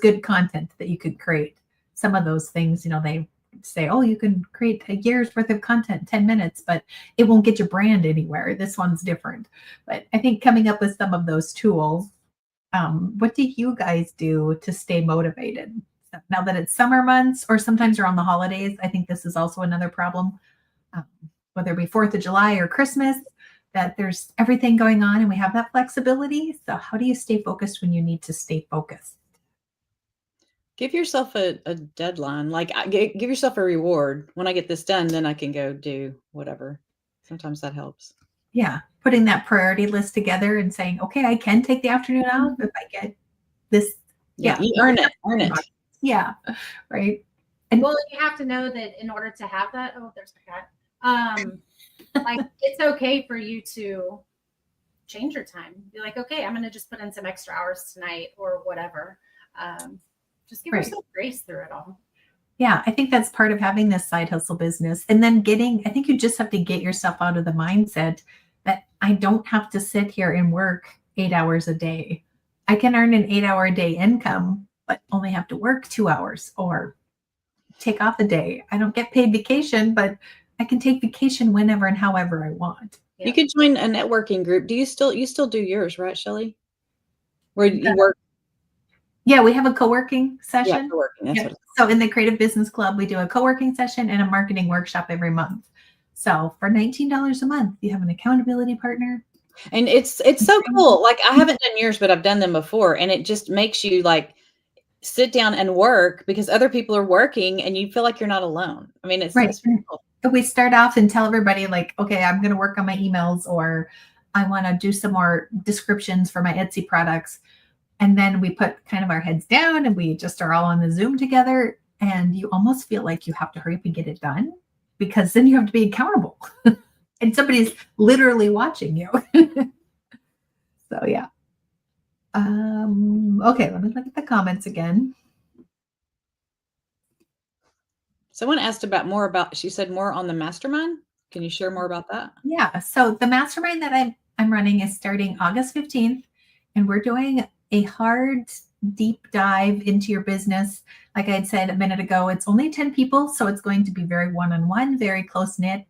good content that you could create. Some of those things, they say, oh, you can create a year's worth of content in 10 minutes, but it won't get your brand anywhere. This one's different. But I think coming up with some of those tools, what do you guys do to stay motivated? Now that it's summer months or sometimes around the holidays, I think this is also another problem, whether it be 4th of July or Christmas, that there's everything going on and we have that flexibility. So how do you stay focused when you need to stay focused? Give yourself a deadline. Like give yourself a reward. When I get this done, then I can go do whatever. Sometimes that helps. Yeah. Putting that priority list together and saying, okay, I can take the afternoon off if I get this. Yeah. You earn it. Yeah. Right. And well, you have to know that in order to have that, there's my cat. Like it's okay for you to change your time. Be like, okay, I'm going to just put in some extra hours tonight or whatever. Just give yourself grace through it all. Yeah, I think that's part of having this side hustle business. And then I think you just have to get yourself out of the mindset that I don't have to sit here and work 8 hours a day. I can earn an 8-hour a day income, but only have to work 2 hours or take off a day. I don't get paid vacation, but I can take vacation whenever and however I want. Yeah. You could join a networking group. You still do yours, right, Shelley? Where you work? Yeah, we have a co-working session. Yeah, co-working. That's what so in the Creative Business Club, we do a co-working session and a marketing workshop every month. So for $19 a month, you have an accountability partner. And it's so cool. Like I haven't done yours, but I've done them before. And it just makes you like sit down and work because other people are working and you feel like you're not alone. I mean, it's pretty cool. We start off and tell everybody like, okay, I'm going to work on my emails or I want to do some more descriptions for my Etsy products. And then we put kind of our heads down and we just are all on the Zoom together. And you almost feel like you have to hurry up and get it done because then you have to be accountable and somebody's literally watching you. So, yeah. Okay, let me look at the comments again. Someone asked she said more on the mastermind. Can you share more about that? Yeah. So the mastermind that I'm running is starting August 15th and we're doing a hard deep dive into your business. Like I had said a minute ago, it's only 10 people. So it's going to be very one-on-one, very close knit.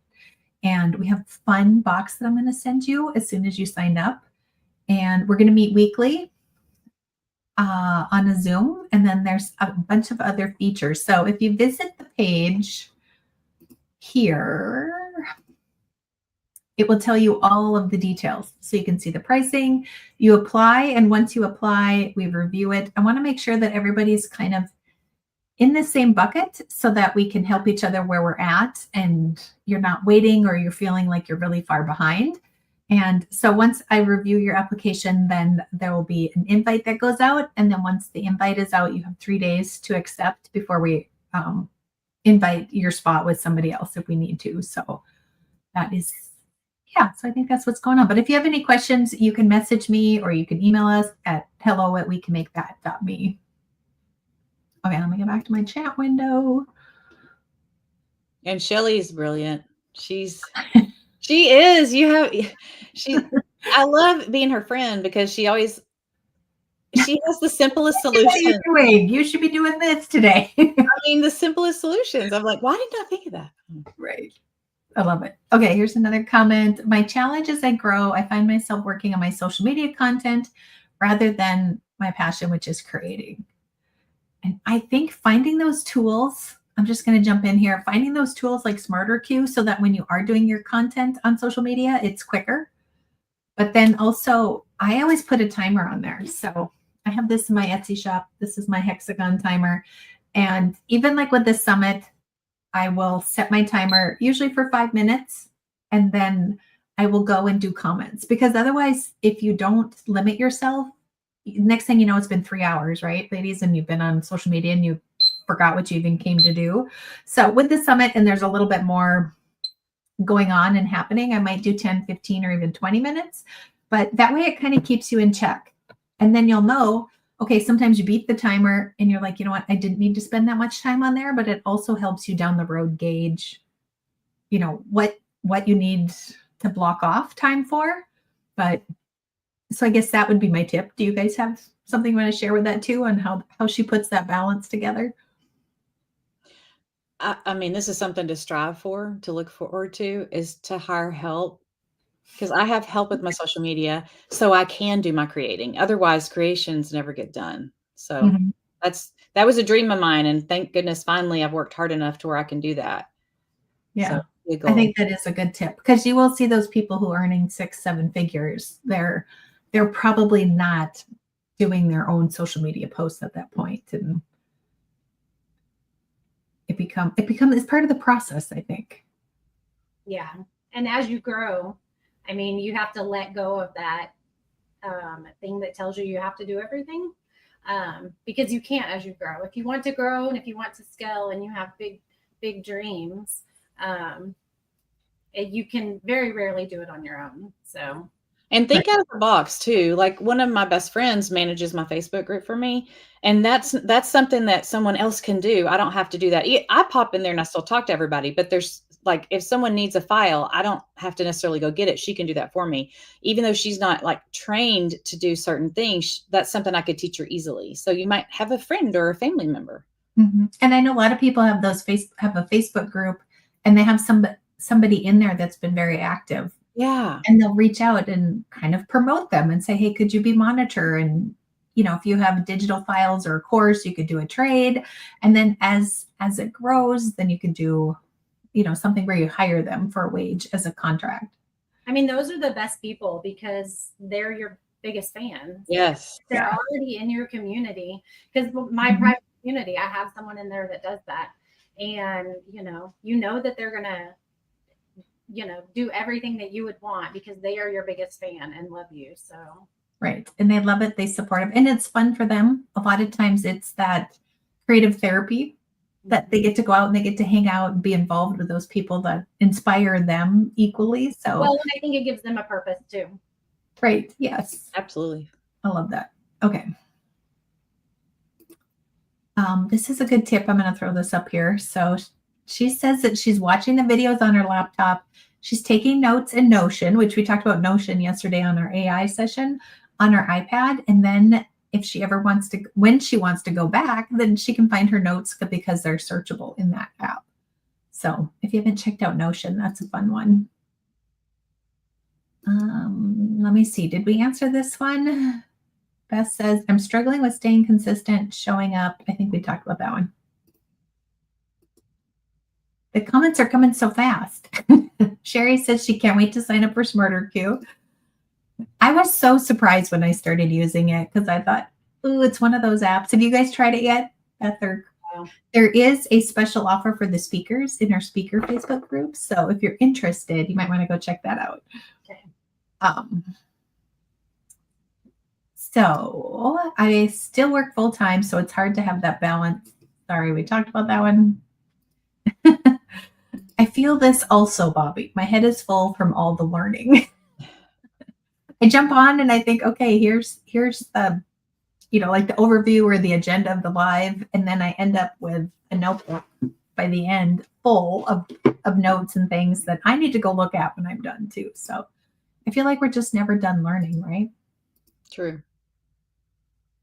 And we have a fun box that I'm going to send you as soon as you sign up. And we're going to meet weekly on a Zoom. And then there's a bunch of other features. So if you visit the page here, it will tell you all of the details. So you can see the pricing, you apply. And once you apply, we review it. I want to make sure that everybody's kind of in the same bucket so that we can help each other where we're at and you're not waiting or you're feeling like you're really far behind. And so once I review your application, then there will be an invite that goes out. And then once the invite is out, you have 3 days to accept before we invite your spot with somebody else if we need to. So that is, yeah, so I think that's what's going on. But if you have any questions, you can message me or you can email us at hello@wecanmakethat.me. Okay, let me go back to my chat window. And Shelley's brilliant. She is. I love being her friend because she has the simplest solutions. You should be doing this today. I mean, the simplest solutions. I'm like, why didn't I think of that? Right. I love it. Okay, here's another comment. My challenge as I grow, I find myself working on my social media content rather than my passion, which is creating. And I think finding those tools, I'm just going to jump in here, finding those tools like Smarter Queue so that when you are doing your content on social media, it's quicker. But then also, I always put a timer on there. So I have this in my Etsy shop. This is my hexagon timer. And even like with the summit, I will set my timer usually for 5 minutes, and then I will go and do comments, because otherwise, if you don't limit yourself, next thing you know, it's been 3 hours, right, ladies? And you've been on social media and you forgot what you even came to do. So with the summit, and there's a little bit more going on and happening, I might do 10, 15, or even 20 minutes. But that way it kind of keeps you in check. And then you'll know, okay, sometimes you beat the timer and you're like, you know what, I didn't need to spend that much time on there, but it also helps you down the road gauge, you know, what you need to block off time for. But so I guess that would be my tip. Do you guys have something you want to share with that too, on how she puts that balance together? I mean, this is something to strive for, to look forward to, is to hire help, because I have help with my social media so I can do my creating. Otherwise, creations never get done. So Mhm. that was a dream of mine. And thank goodness, finally, I've worked hard enough to where I can do that. Yeah. So, big I goal. think that is a good tip, because you will see those people who are earning 6, 7 figures. They're probably not doing their own social media posts at that point, and it becomes it's part of the process, I think. Yeah. And as you grow, I mean, you have to let go of that thing that tells you have to do everything, because you can't as you grow. If you want to grow and if you want to scale and you have big dreams, you can very rarely do it on your own. So. And think out of the box too. Like, one of my best friends manages my Facebook group for me, and that's something that someone else can do. I don't have to do that. I pop in there and I still talk to everybody, but there's like, if someone needs a file, I don't have to necessarily go get it. She can do that for me. Even though she's not like trained to do certain things, that's something I could teach her easily. So you might have a friend or a family member. Mm-hmm. And I know a lot of people have have a Facebook group, and they have somebody in there that's been very active. Yeah. And they'll reach out and kind of promote them and say, hey, could you be monitor? And, you know, if you have digital files or a course, you could do a trade. And then as it grows, then you could do, you know, something where you hire them for a wage as a contract. I mean, those are the best people because they're your biggest fans. Yes. They're already in your community. Because my private community, I have someone in there that does that. And, you know that they're going to, do everything that you would want because they are your biggest fan and love you. So. Right. And they love it. They support it. And it's fun for them. A lot of times it's that creative therapy that they get to go out and they get to hang out and be involved with those people that inspire them equally. So, well, I think it gives them a purpose too. Right. Yes. Absolutely. I love that. Okay. This is a good tip. I'm going to throw this up here. So she says that she's watching the videos on her laptop. She's taking notes in Notion, which we talked about Notion yesterday on our AI session, on her iPad. And then if she ever wants to, when she wants to go back, then she can find her notes because they're searchable in that app. So if you haven't checked out Notion, that's a fun one. Let me see. Did we answer this one? Beth says, I'm struggling with staying consistent, showing up. I think we talked about that one. The comments are coming so fast. Sherry says she can't wait to sign up for Smarter Queue. I was so surprised when I started using it because I thought, ooh, it's one of those apps. Have you guys tried it yet? There is a special offer for the speakers in our speaker Facebook group. So if you're interested, you might want to go check that out. Okay. So I still work full time, so it's hard to have that balance. Sorry, we talked about that one. I feel this also, Bobby. My head is full from all the learning. I jump on and I think, okay, here's the, like the overview or the agenda of the live, and then I end up with a notebook by the end full of notes and things that I need to go look at when I'm done too. So I feel like we're just never done learning, right? True.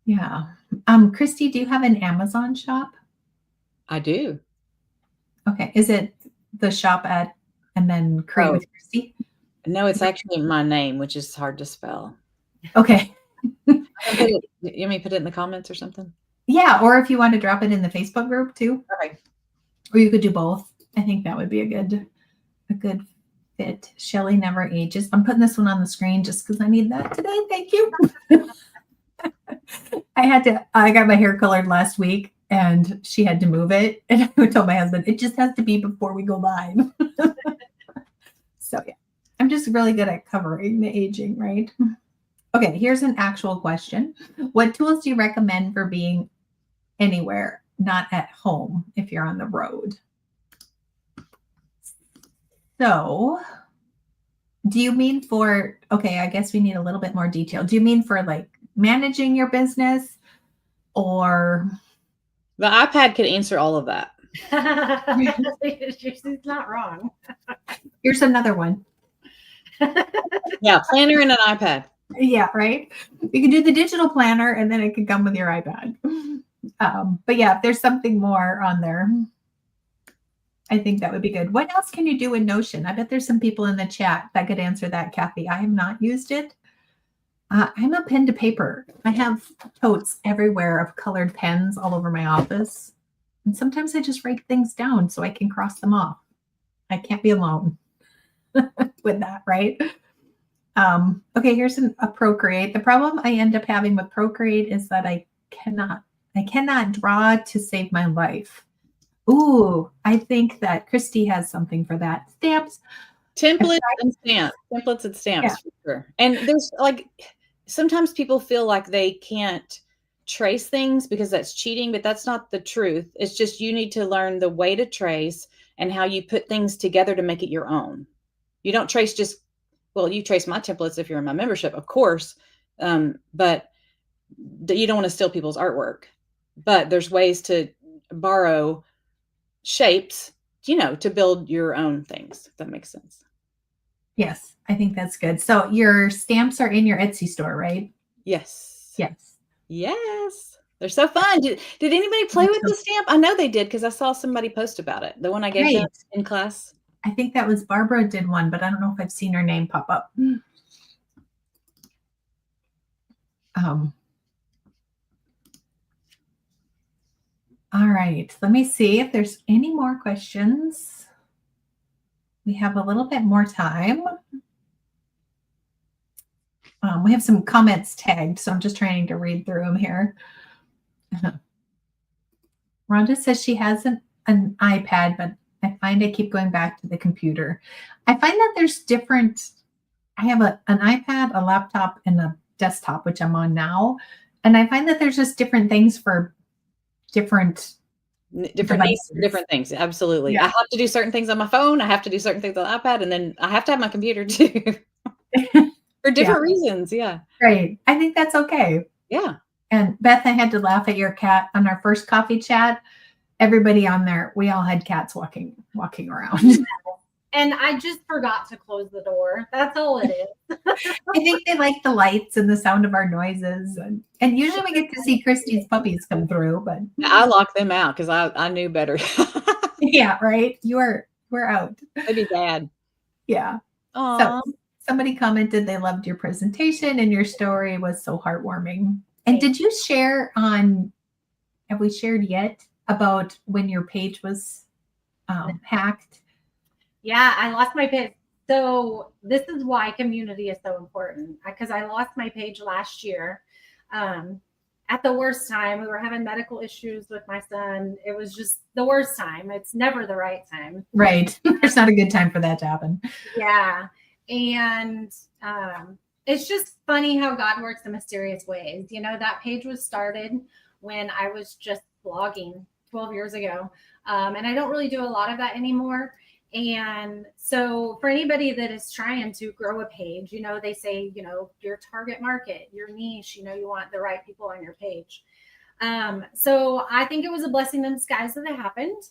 Yeah. Christy, do you have an Amazon shop? I do. Okay. Is it the shop at and then Create Oh. with Christy? No, it's actually my name, which is hard to spell. Okay. You want me to put it in the comments or something? Yeah, or if you want to drop it in the Facebook group too. Okay. Or you could do both. I think that would be a good fit. Shelly never ages. I'm putting this one on the screen just because I need that today. Thank you. I got my hair colored last week and she had to move it. And I told my husband, it just has to be before we go live. So yeah, I'm just really good at covering the aging, right? Okay, here's an actual question. What tools do you recommend for being anywhere, not at home, if you're on the road? So do you mean for, okay, I guess we need a little bit more detail. Do you mean for like managing your business or? The iPad could answer all of that. She's not wrong. Here's another one. Yeah, planner and an iPad. Yeah, right. You can do the digital planner and then it can come with your iPad. But yeah, if there's something more on there, I think that would be good. What else can you do in Notion? I bet there's some people in the chat that could answer that, Kathy. I have not used it. I'm a pen to paper. I have totes everywhere of colored pens all over my office. And sometimes I just write things down so I can cross them off. I can't be alone with that, right? Okay, here's a Procreate. The problem I end up having with Procreate is that I cannot draw to save my life. Ooh, I think that Christy has something for that. Stamps. Templates and stamps. Templates and stamps, for sure. And there's like, sometimes people feel like they can't trace things because that's cheating, but that's not the truth. It's just you need to learn the way to trace and how you put things together to make it your own. You don't trace just, well, you trace my templates if you're in my membership, of course, but you don't want to steal people's artwork. But there's ways to borrow shapes, to build your own things, if that makes sense. Yes, I think that's good. So your stamps are in your Etsy store, right? Yes. Yes. Yes. They're so fun. Did anybody play with the stamp? I know they did because I saw somebody post about it. The one I gave them in class. I think that was Barbara did one, but I don't know if I've seen her name pop up. All right, let me see if there's any more questions. We have a little bit more time. We have some comments tagged, so I'm just trying to read through them here. Rhonda says she has an iPad, but I find I keep going back to the computer. I find that there's different, I have an iPad, a laptop, and a desktop, which I'm on now. And I find that there's just different things for different needs, different things. Absolutely. Yeah. I have to do certain things on my phone. I have to do certain things on the iPad, and then I have to have my computer too for different reasons. Yeah. Right. I think that's okay. Yeah. And Beth, I had to laugh at your cat on our first coffee chat. Everybody on there, we all had cats walking around. And I just forgot to close the door. That's all it is. I think they like the lights and the sound of our noises. And usually we get to see Christy's puppies come through, but I locked them out because I knew better. Yeah, right. We're out. That'd be bad. Yeah. Aww. So somebody commented they loved your presentation and your story was so heartwarming. And did you share have we shared yet about when your page was hacked? Yeah, I lost my page. So this is why community is so important, because I lost my page last year at the worst time. We were having medical issues with my son. It was just the worst time. It's never the right time. Right. There's not a good time for that to happen. Yeah. And it's just funny how God works in mysterious ways. That page was started when I was just blogging 12 years ago. And I don't really do a lot of that anymore. And so for anybody that is trying to grow a page, they say, your target market, your niche, you want the right people on your page. So I think it was a blessing in disguise that it happened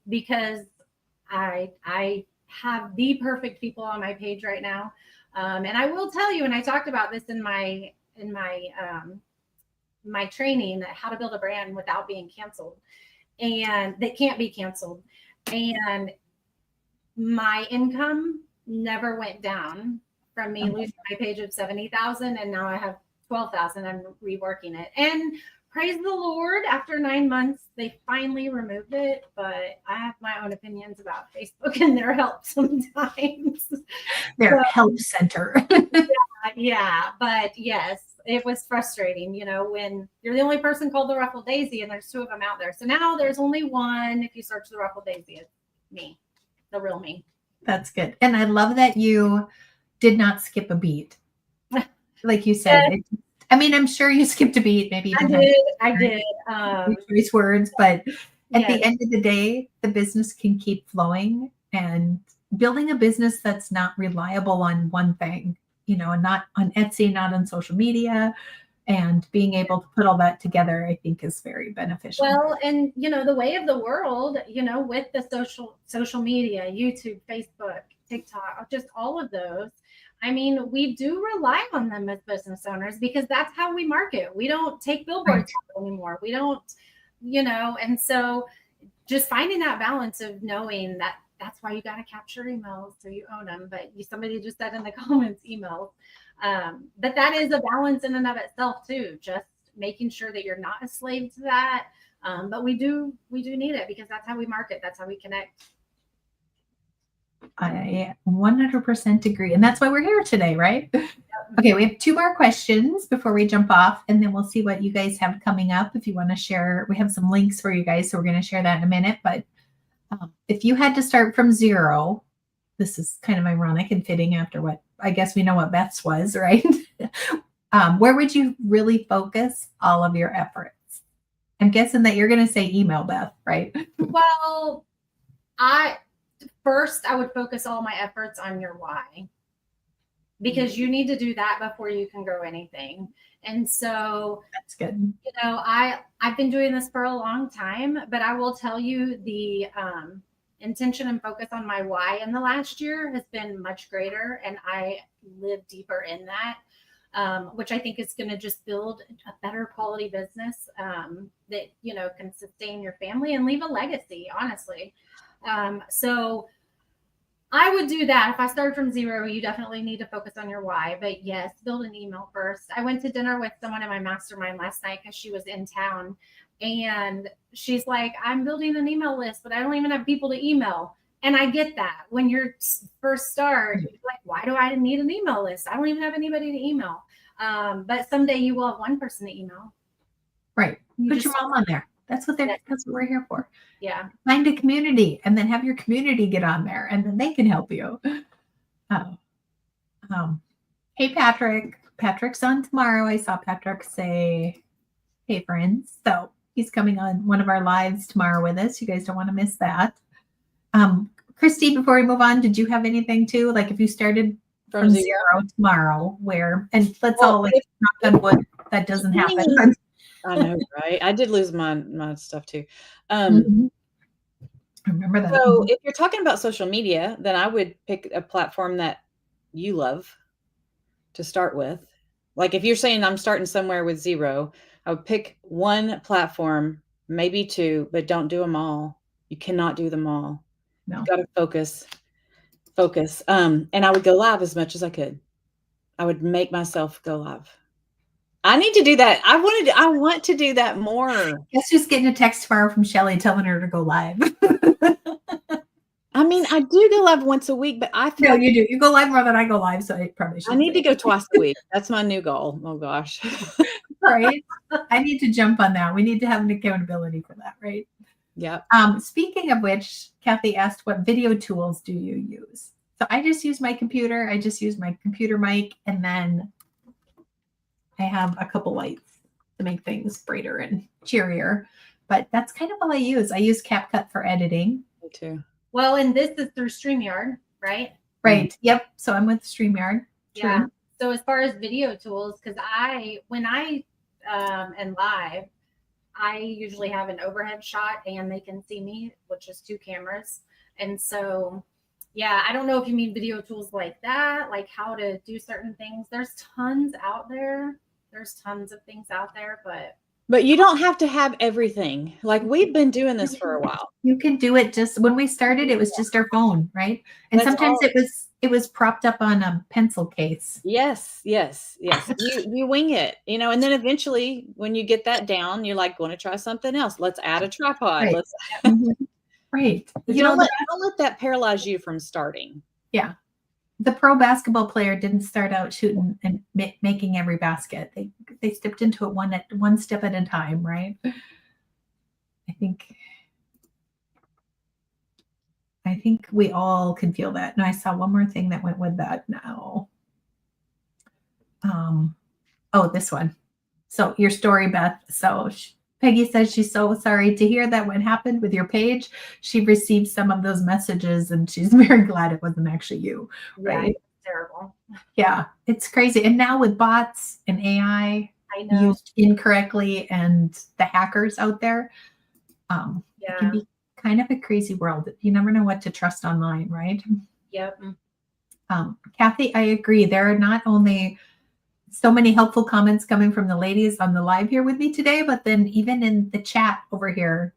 because I have the perfect people on my page right now. And I will tell you, and I talked about this in my training, how to build a brand without being canceled, and that can't be canceled. And my income never went down from me losing my page of 70,000, and now I have 12,000. I'm reworking it, and praise the Lord, after 9 months, they finally removed it. But I have my own opinions about Facebook and their help sometimes. Their help center. Yeah, but yes, it was frustrating, when you're the only person called the Ruffled Daisy and there's two of them out there. So now there's only one. If you search the Ruffled Daisy, it's me, the real me. That's good. And I love that you did not skip a beat. Like you said, I'm sure you skipped a beat. Maybe you I did. Choice words, but at the end of the day, the business can keep flowing, and building a business that's not reliable on one thing, not on Etsy, not on social media, and being able to put all that together, I think is very beneficial. Well, and the way of the world, with the social media, YouTube, Facebook, TikTok, just all of those. We do rely on them as business owners because that's how we market. We don't take billboards anymore. We don't, and so just finding that balance of knowing that that's why you got to capture emails so you own them. But somebody just said in the comments, emails. But that is a balance in and of itself too. Just making sure that you're not a slave to that. But we do need it because that's how we market. That's how we connect. I 100% agree. And that's why we're here today, right? Okay, we have 2 more questions before we jump off, and then we'll see what you guys have coming up. If you want to share, we have some links for you guys, so we're going to share that in a minute. But if you had to start from 0, this is kind of ironic and fitting after what, I guess we know what Beth's was, right? Where would you really focus all of your efforts? I'm guessing that you're going to say email, Beth, right? Well, First, I would focus all my efforts on your why, because you need to do that before you can grow anything. And so that's good. I've been doing this for a long time, but I will tell you the intention and focus on my why in the last year has been much greater, and I live deeper in that, which I think is going to just build a better quality business that can sustain your family and leave a legacy, honestly. So I would do that. If I started from 0, you definitely need to focus on your why. But yes, build an email first. I went to dinner with someone in my mastermind last night because she was in town. And she's like, I'm building an email list, but I don't even have people to email. And I get that. When you're first start, you're like, why do I need an email list? I don't even have anybody to email. But someday you will have one person to email. Right. Put your mom on there. That's what we're here for. Yeah. Find a community and then have your community get on there, and then they can help you. Hey, Patrick. Patrick's on tomorrow. I saw Patrick say, hey, friends. So he's coming on one of our lives tomorrow with us. You guys don't want to miss that. Christy, before we move on, did you have anything too? Like if you started from 0 tomorrow, and let's all knock on wood, that doesn't happen. I know, right? I did lose my stuff too. I remember that. So if you're talking about social media, then I would pick a platform that you love to start with. Like if you're saying I'm starting somewhere with 0, I would pick one platform, maybe 2, but don't do them all. You cannot do them all. No. You got to focus. And I would go live as much as I could. I would make myself go live. I need to do that. I want to do that more. Guess who's getting a text tomorrow from Shelly telling her to go live? I do go live once a week, but I feel you do. You go live more than I go live, so I probably should. I need to go twice a week. That's my new goal. Oh gosh. Right. I need to jump on that. We need to have an accountability for that, right? Yeah. Speaking of which, Kathy asked, what video tools do you use? So I just use my computer. I just use my computer mic, and then I have a couple lights to make things brighter and cheerier. But that's kind of all I use. I use CapCut for editing. Me too. Well, and this is through StreamYard, right? Right. Yep. So I'm with StreamYard. True. Yeah. So as far as video tools, because when I am live, I usually have an overhead shot and they can see me, which is 2 cameras. And so, yeah, I don't know if you mean video tools like that, like how to do certain things. There's tons out there. There's tons of things out there, but But you don't have to have everything. Like we've been doing this for a while. You can do it just when we started, it was just our phone, right? And That's sometimes all. it was propped up on a pencil case. Yes. You wing it, and then eventually when you get that down, you're like, going to try something else. Let's add a tripod. Right. Let's Mhm. Right. don't let that paralyze you from starting. Yeah. The pro basketball player didn't start out shooting and making every basket. They stepped into it one step at a time, right? I think we all can feel that. And I saw one more thing that went with that now. This one. So your story, Beth. So Peggy says she's so sorry to hear that what happened with your page. She received some of those messages and she's very glad it wasn't actually you. Right? Yeah, terrible. Yeah, it's crazy. And now with bots and AI I know. used incorrectly and the hackers out there, it can be kind of a crazy world. You never know what to trust online, right? Yep. Kathy, I agree. There are not only so many helpful comments coming from the ladies on the live here with me today, but then even in the chat over here,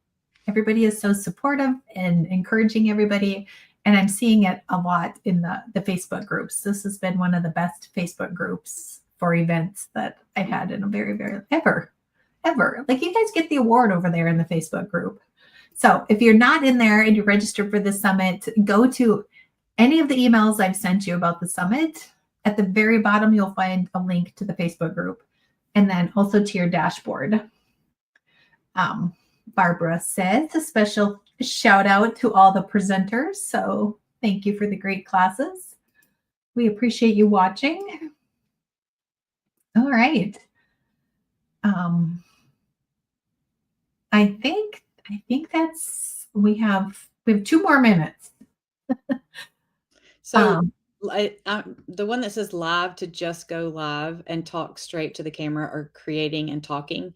everybody is so supportive and encouraging everybody. And I'm seeing it a lot in the Facebook groups. This has been one of the best Facebook groups for events that I've had in a very, very ever. Like you guys get the award over there in the Facebook group. So if you're not in there and you're registered for the summit, go to any of the emails I've sent you about the summit. At the very bottom, you'll find a link to the Facebook group and then also to your dashboard. Barbara says a special shout out to all the presenters. So thank you for the great classes. We appreciate you watching. All right. I think that's we have 2 more minutes. So the one that says live to just go live and talk straight to the camera or creating and talking.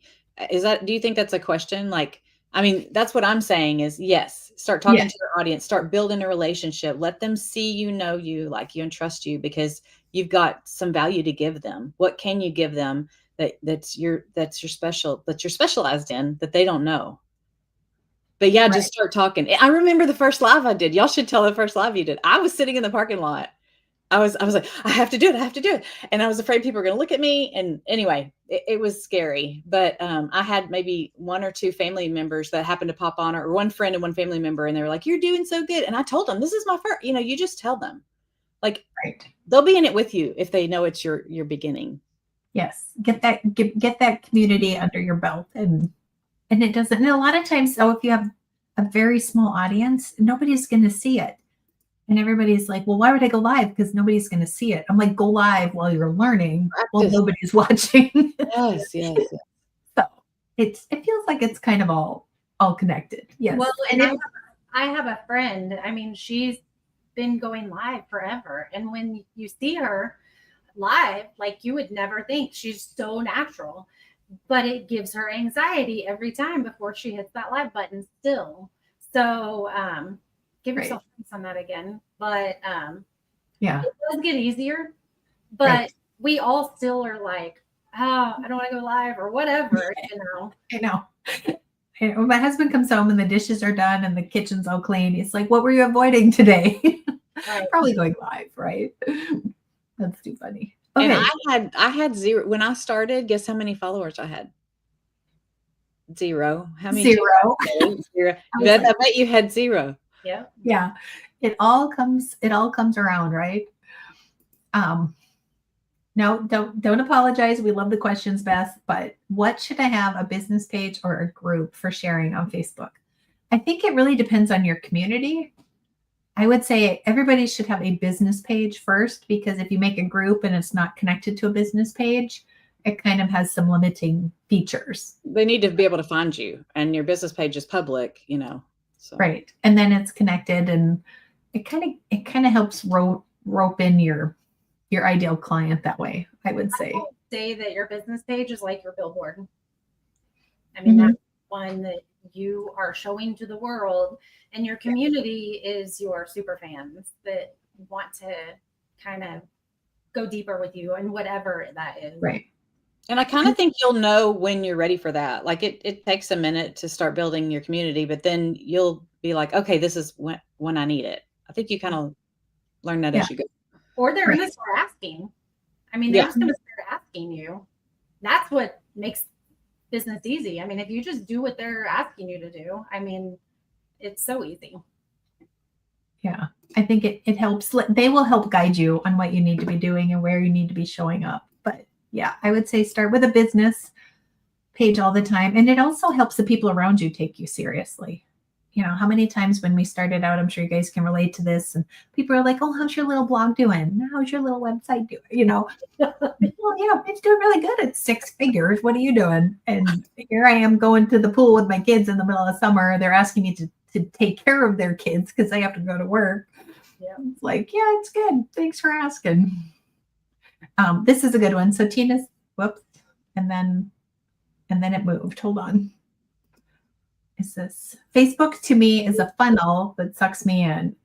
Do you think that's a question? Like, I mean, that's what I'm saying is yes, start talking to your audience, start building a relationship, let them see you, know you, like you, and trust you because you've got some value to give them. What can you give them that's your special, that you're specialized in that they don't know? But yeah, just start talking. I remember the first live I did. Y'all should tell the first live you did. I was sitting in the parking lot. I was like, I have to do it. And I was afraid people were going to look at me. And anyway, it was scary. But I had maybe 1 or 2 family members that happened to pop on, or one friend and one family member. And they were like, you're doing so good. And I told them, this is my first, you just tell them. Like, they'll be in it with you if they know it's your beginning. Yes. Get that community under your belt. And it doesn't, and a lot of times, so if you have a very small audience, nobody's going to see it. And everybody's like, well, why would I go live? Because nobody's going to see it. I'm like, go live while you're learning. While nobody's watching. Yes. So it feels like it's kind of all connected. Yes. Well, and I have a friend. I mean, she's been going live forever. And when you see her live, like you would never think she's so natural. But it gives her anxiety every time before she hits that live button still. So give yourself grace on that again. But it does get easier. But we all still are like, oh, I don't want to go live or whatever, I know. When my husband comes home and the dishes are done and the kitchen's all clean, it's like, what were you avoiding today? Probably going live, right? That's too funny. Okay. And I had 0 when I started. Guess how many followers I had? 0. How many? 0. 0. I bet you had 0. Yeah. Yeah. It all comes around, right? No, don't apologize. We love the questions, Beth. But what should I have, a business page or a group for sharing on Facebook? I think it really depends on your community. I would say everybody should have a business page first, because if you make a group and it's not connected to a business page, it kind of has some limiting features. They need to be able to find you, and your business page is public, So. Right. And then it's connected, and it kind of helps rope in your ideal client that way, I would say. I would say that your business page is like your billboard. I mean, that's one that you are showing to the world, and your community is your super fans that want to kind of go deeper with you and whatever that is. Right. And I kind of think you'll know when you're ready for that. Like it takes a minute to start building your community, but then you'll be like, okay, this is when I need it. I think you kind of learn that Yeah. as you go. Or they're Right. going to start asking. I mean, they're Yeah. just going to start asking you. That's what makes business easy. I mean, if you just do what they're asking you to do, I mean, it's so easy. Yeah. I think it helps. They will help guide you on what you need to be doing and where you need to be showing up. But yeah, I would say start with a business page all the time. And it also helps the people around you take you seriously. You know, how many times when we started out, I'm sure you guys can relate to this, and people are like, oh, how's your little blog doing? How's your little website doing? You know, well, yeah, it's doing really good. It's 6 figures. What are you doing? And here I am going to the pool with my kids in the middle of summer. They're asking me to take care of their kids because they have to go to work. Yeah. It's like, yeah, it's good. Thanks for asking. This is a good one. So Tina's, whoops, and then it moved. Hold on. Is this Facebook to me is a funnel that sucks me in.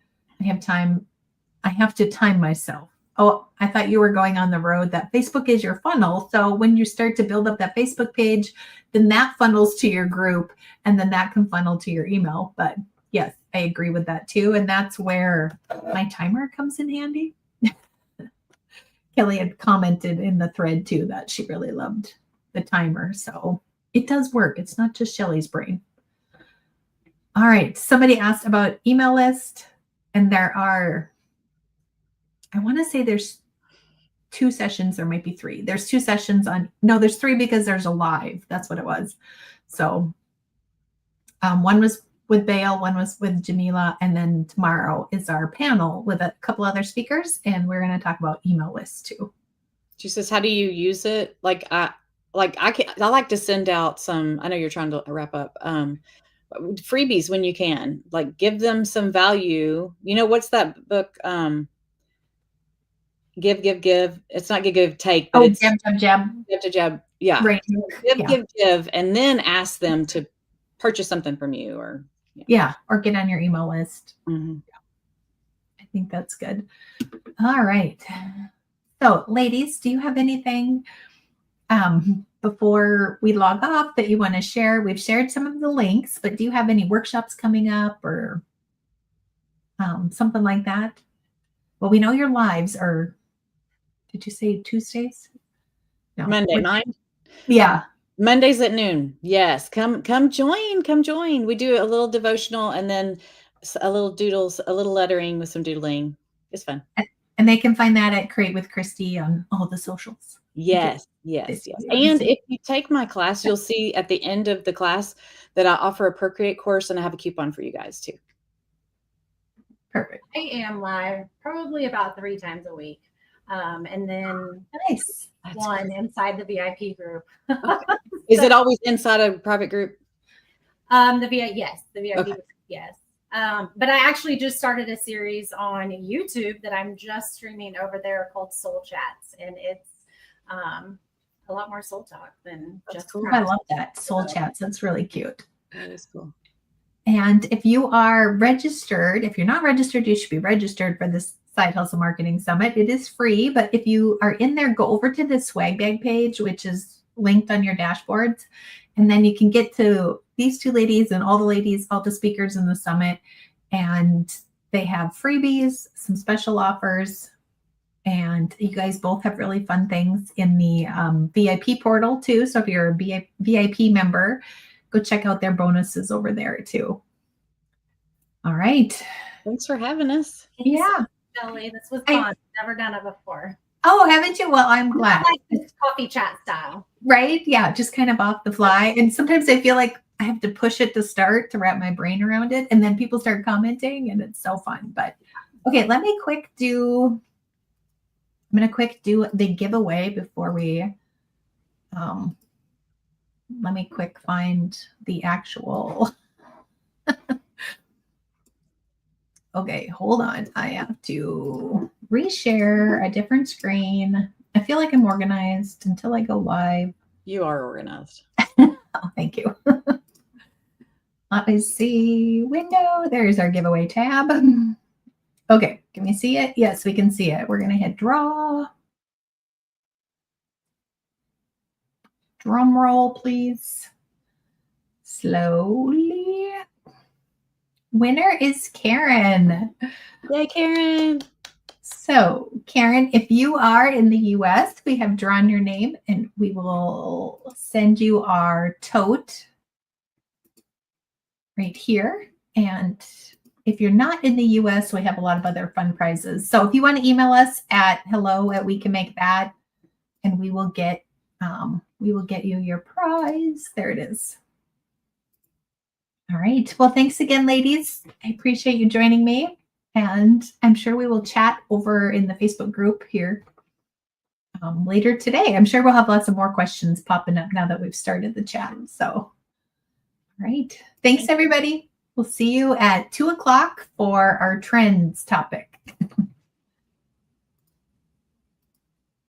I have to time myself. Oh, I thought you were going on the road that Facebook is your funnel. So when you start to build up that Facebook page, then that funnels to your group and then that can funnel to your email. But yes, I agree with that too. And that's where my timer comes in handy. Kelly had commented in the thread too that she really loved the timer. So it does work. It's not just Shelly's brain. All right. Somebody asked about email list, and there are, I want to say there's 2 sessions. There might be 3. There's 2 sessions there's 3 because there's a live. That's what it was. So one was with Bale, one was with Jamila, and then tomorrow is our panel with a couple other speakers, and we're going to talk about email lists too. She says, how do you use it? I like to send out some, I know you're trying to wrap up, freebies when you can, like give them some value. You know, what's that book? Give. It's not give, take, but it's Jab. Yeah. Right. Give, and then ask them to purchase something from you or or get on your email list. Mm-hmm. I think that's good. All right. So ladies, do you have anything before we log off that you want to share? We've shared some of the links, but do you have any workshops coming up or something like that? Well, we know your lives are, did you say Tuesdays? No. Monday, mine? Yeah. Mondays at noon. Yes. Come join. We do a little devotional and then a little doodles, a little lettering with some doodling. It's fun. And they can find that at Create with Christy on all the socials. Yes. And if you take my class, you'll see at the end of the class that I offer a Procreate course and I have a coupon for you guys too. Perfect. I am live probably about 3 times a week. And then Nice. one inside the VIP group. Okay. Is it always inside a private group? The VIP Okay. group, yes. But I actually just started a series on YouTube that I'm just streaming over there called Soul Chats, and it's a lot more soul talk than That's just cool. I love that. Soul Chats. That's really cute. That is cool. And if you are registered, if you're not registered, you should be registered for this Side Hustle Marketing Summit. It is free, but if you are in there, go over to the swag bag page, which is linked on your dashboards. And then you can get to these 2 ladies and all the ladies, all the speakers in the summit. And they have freebies, some special offers. And you guys both have really fun things in the VIP portal too. So if you're a VIP member, go check out their bonuses over there too. All right. Thanks for having us. Yeah. Kelly, this was fun. Never done it before. Oh, haven't you? Well, I'm glad. Like this coffee chat style. Right? Yeah, just kind of off the fly. And sometimes I feel like I have to push it to start to wrap my brain around it. And then people start commenting and it's so fun. But okay, let me I'm going to quick do the giveaway before we, let me quick find the actual. Okay, hold on. I have to reshare a different screen. I feel like I'm organized until I go live. You are organized. Oh, thank you. Let me see. Window. There's our giveaway tab. Okay, can we see it? Yes, we can see it. We're going to hit draw. Drum roll, please. Slowly. Winner is Karen. Yay, Karen. So, Karen, if you are in the US, we have drawn your name and we will send you our tote right here. And if you're not in the US, we have a lot of other fun prizes. So if you want to email us at hello@wecanmakethat, and we will get you your prize. There it is. All right. Well, thanks again, ladies. I appreciate you joining me. And I'm sure we will chat over in the Facebook group here later today. I'm sure we'll have lots of more questions popping up now that we've started the chat. So, all right. Thanks, everybody. We'll see you at 2:00 for our trends topic.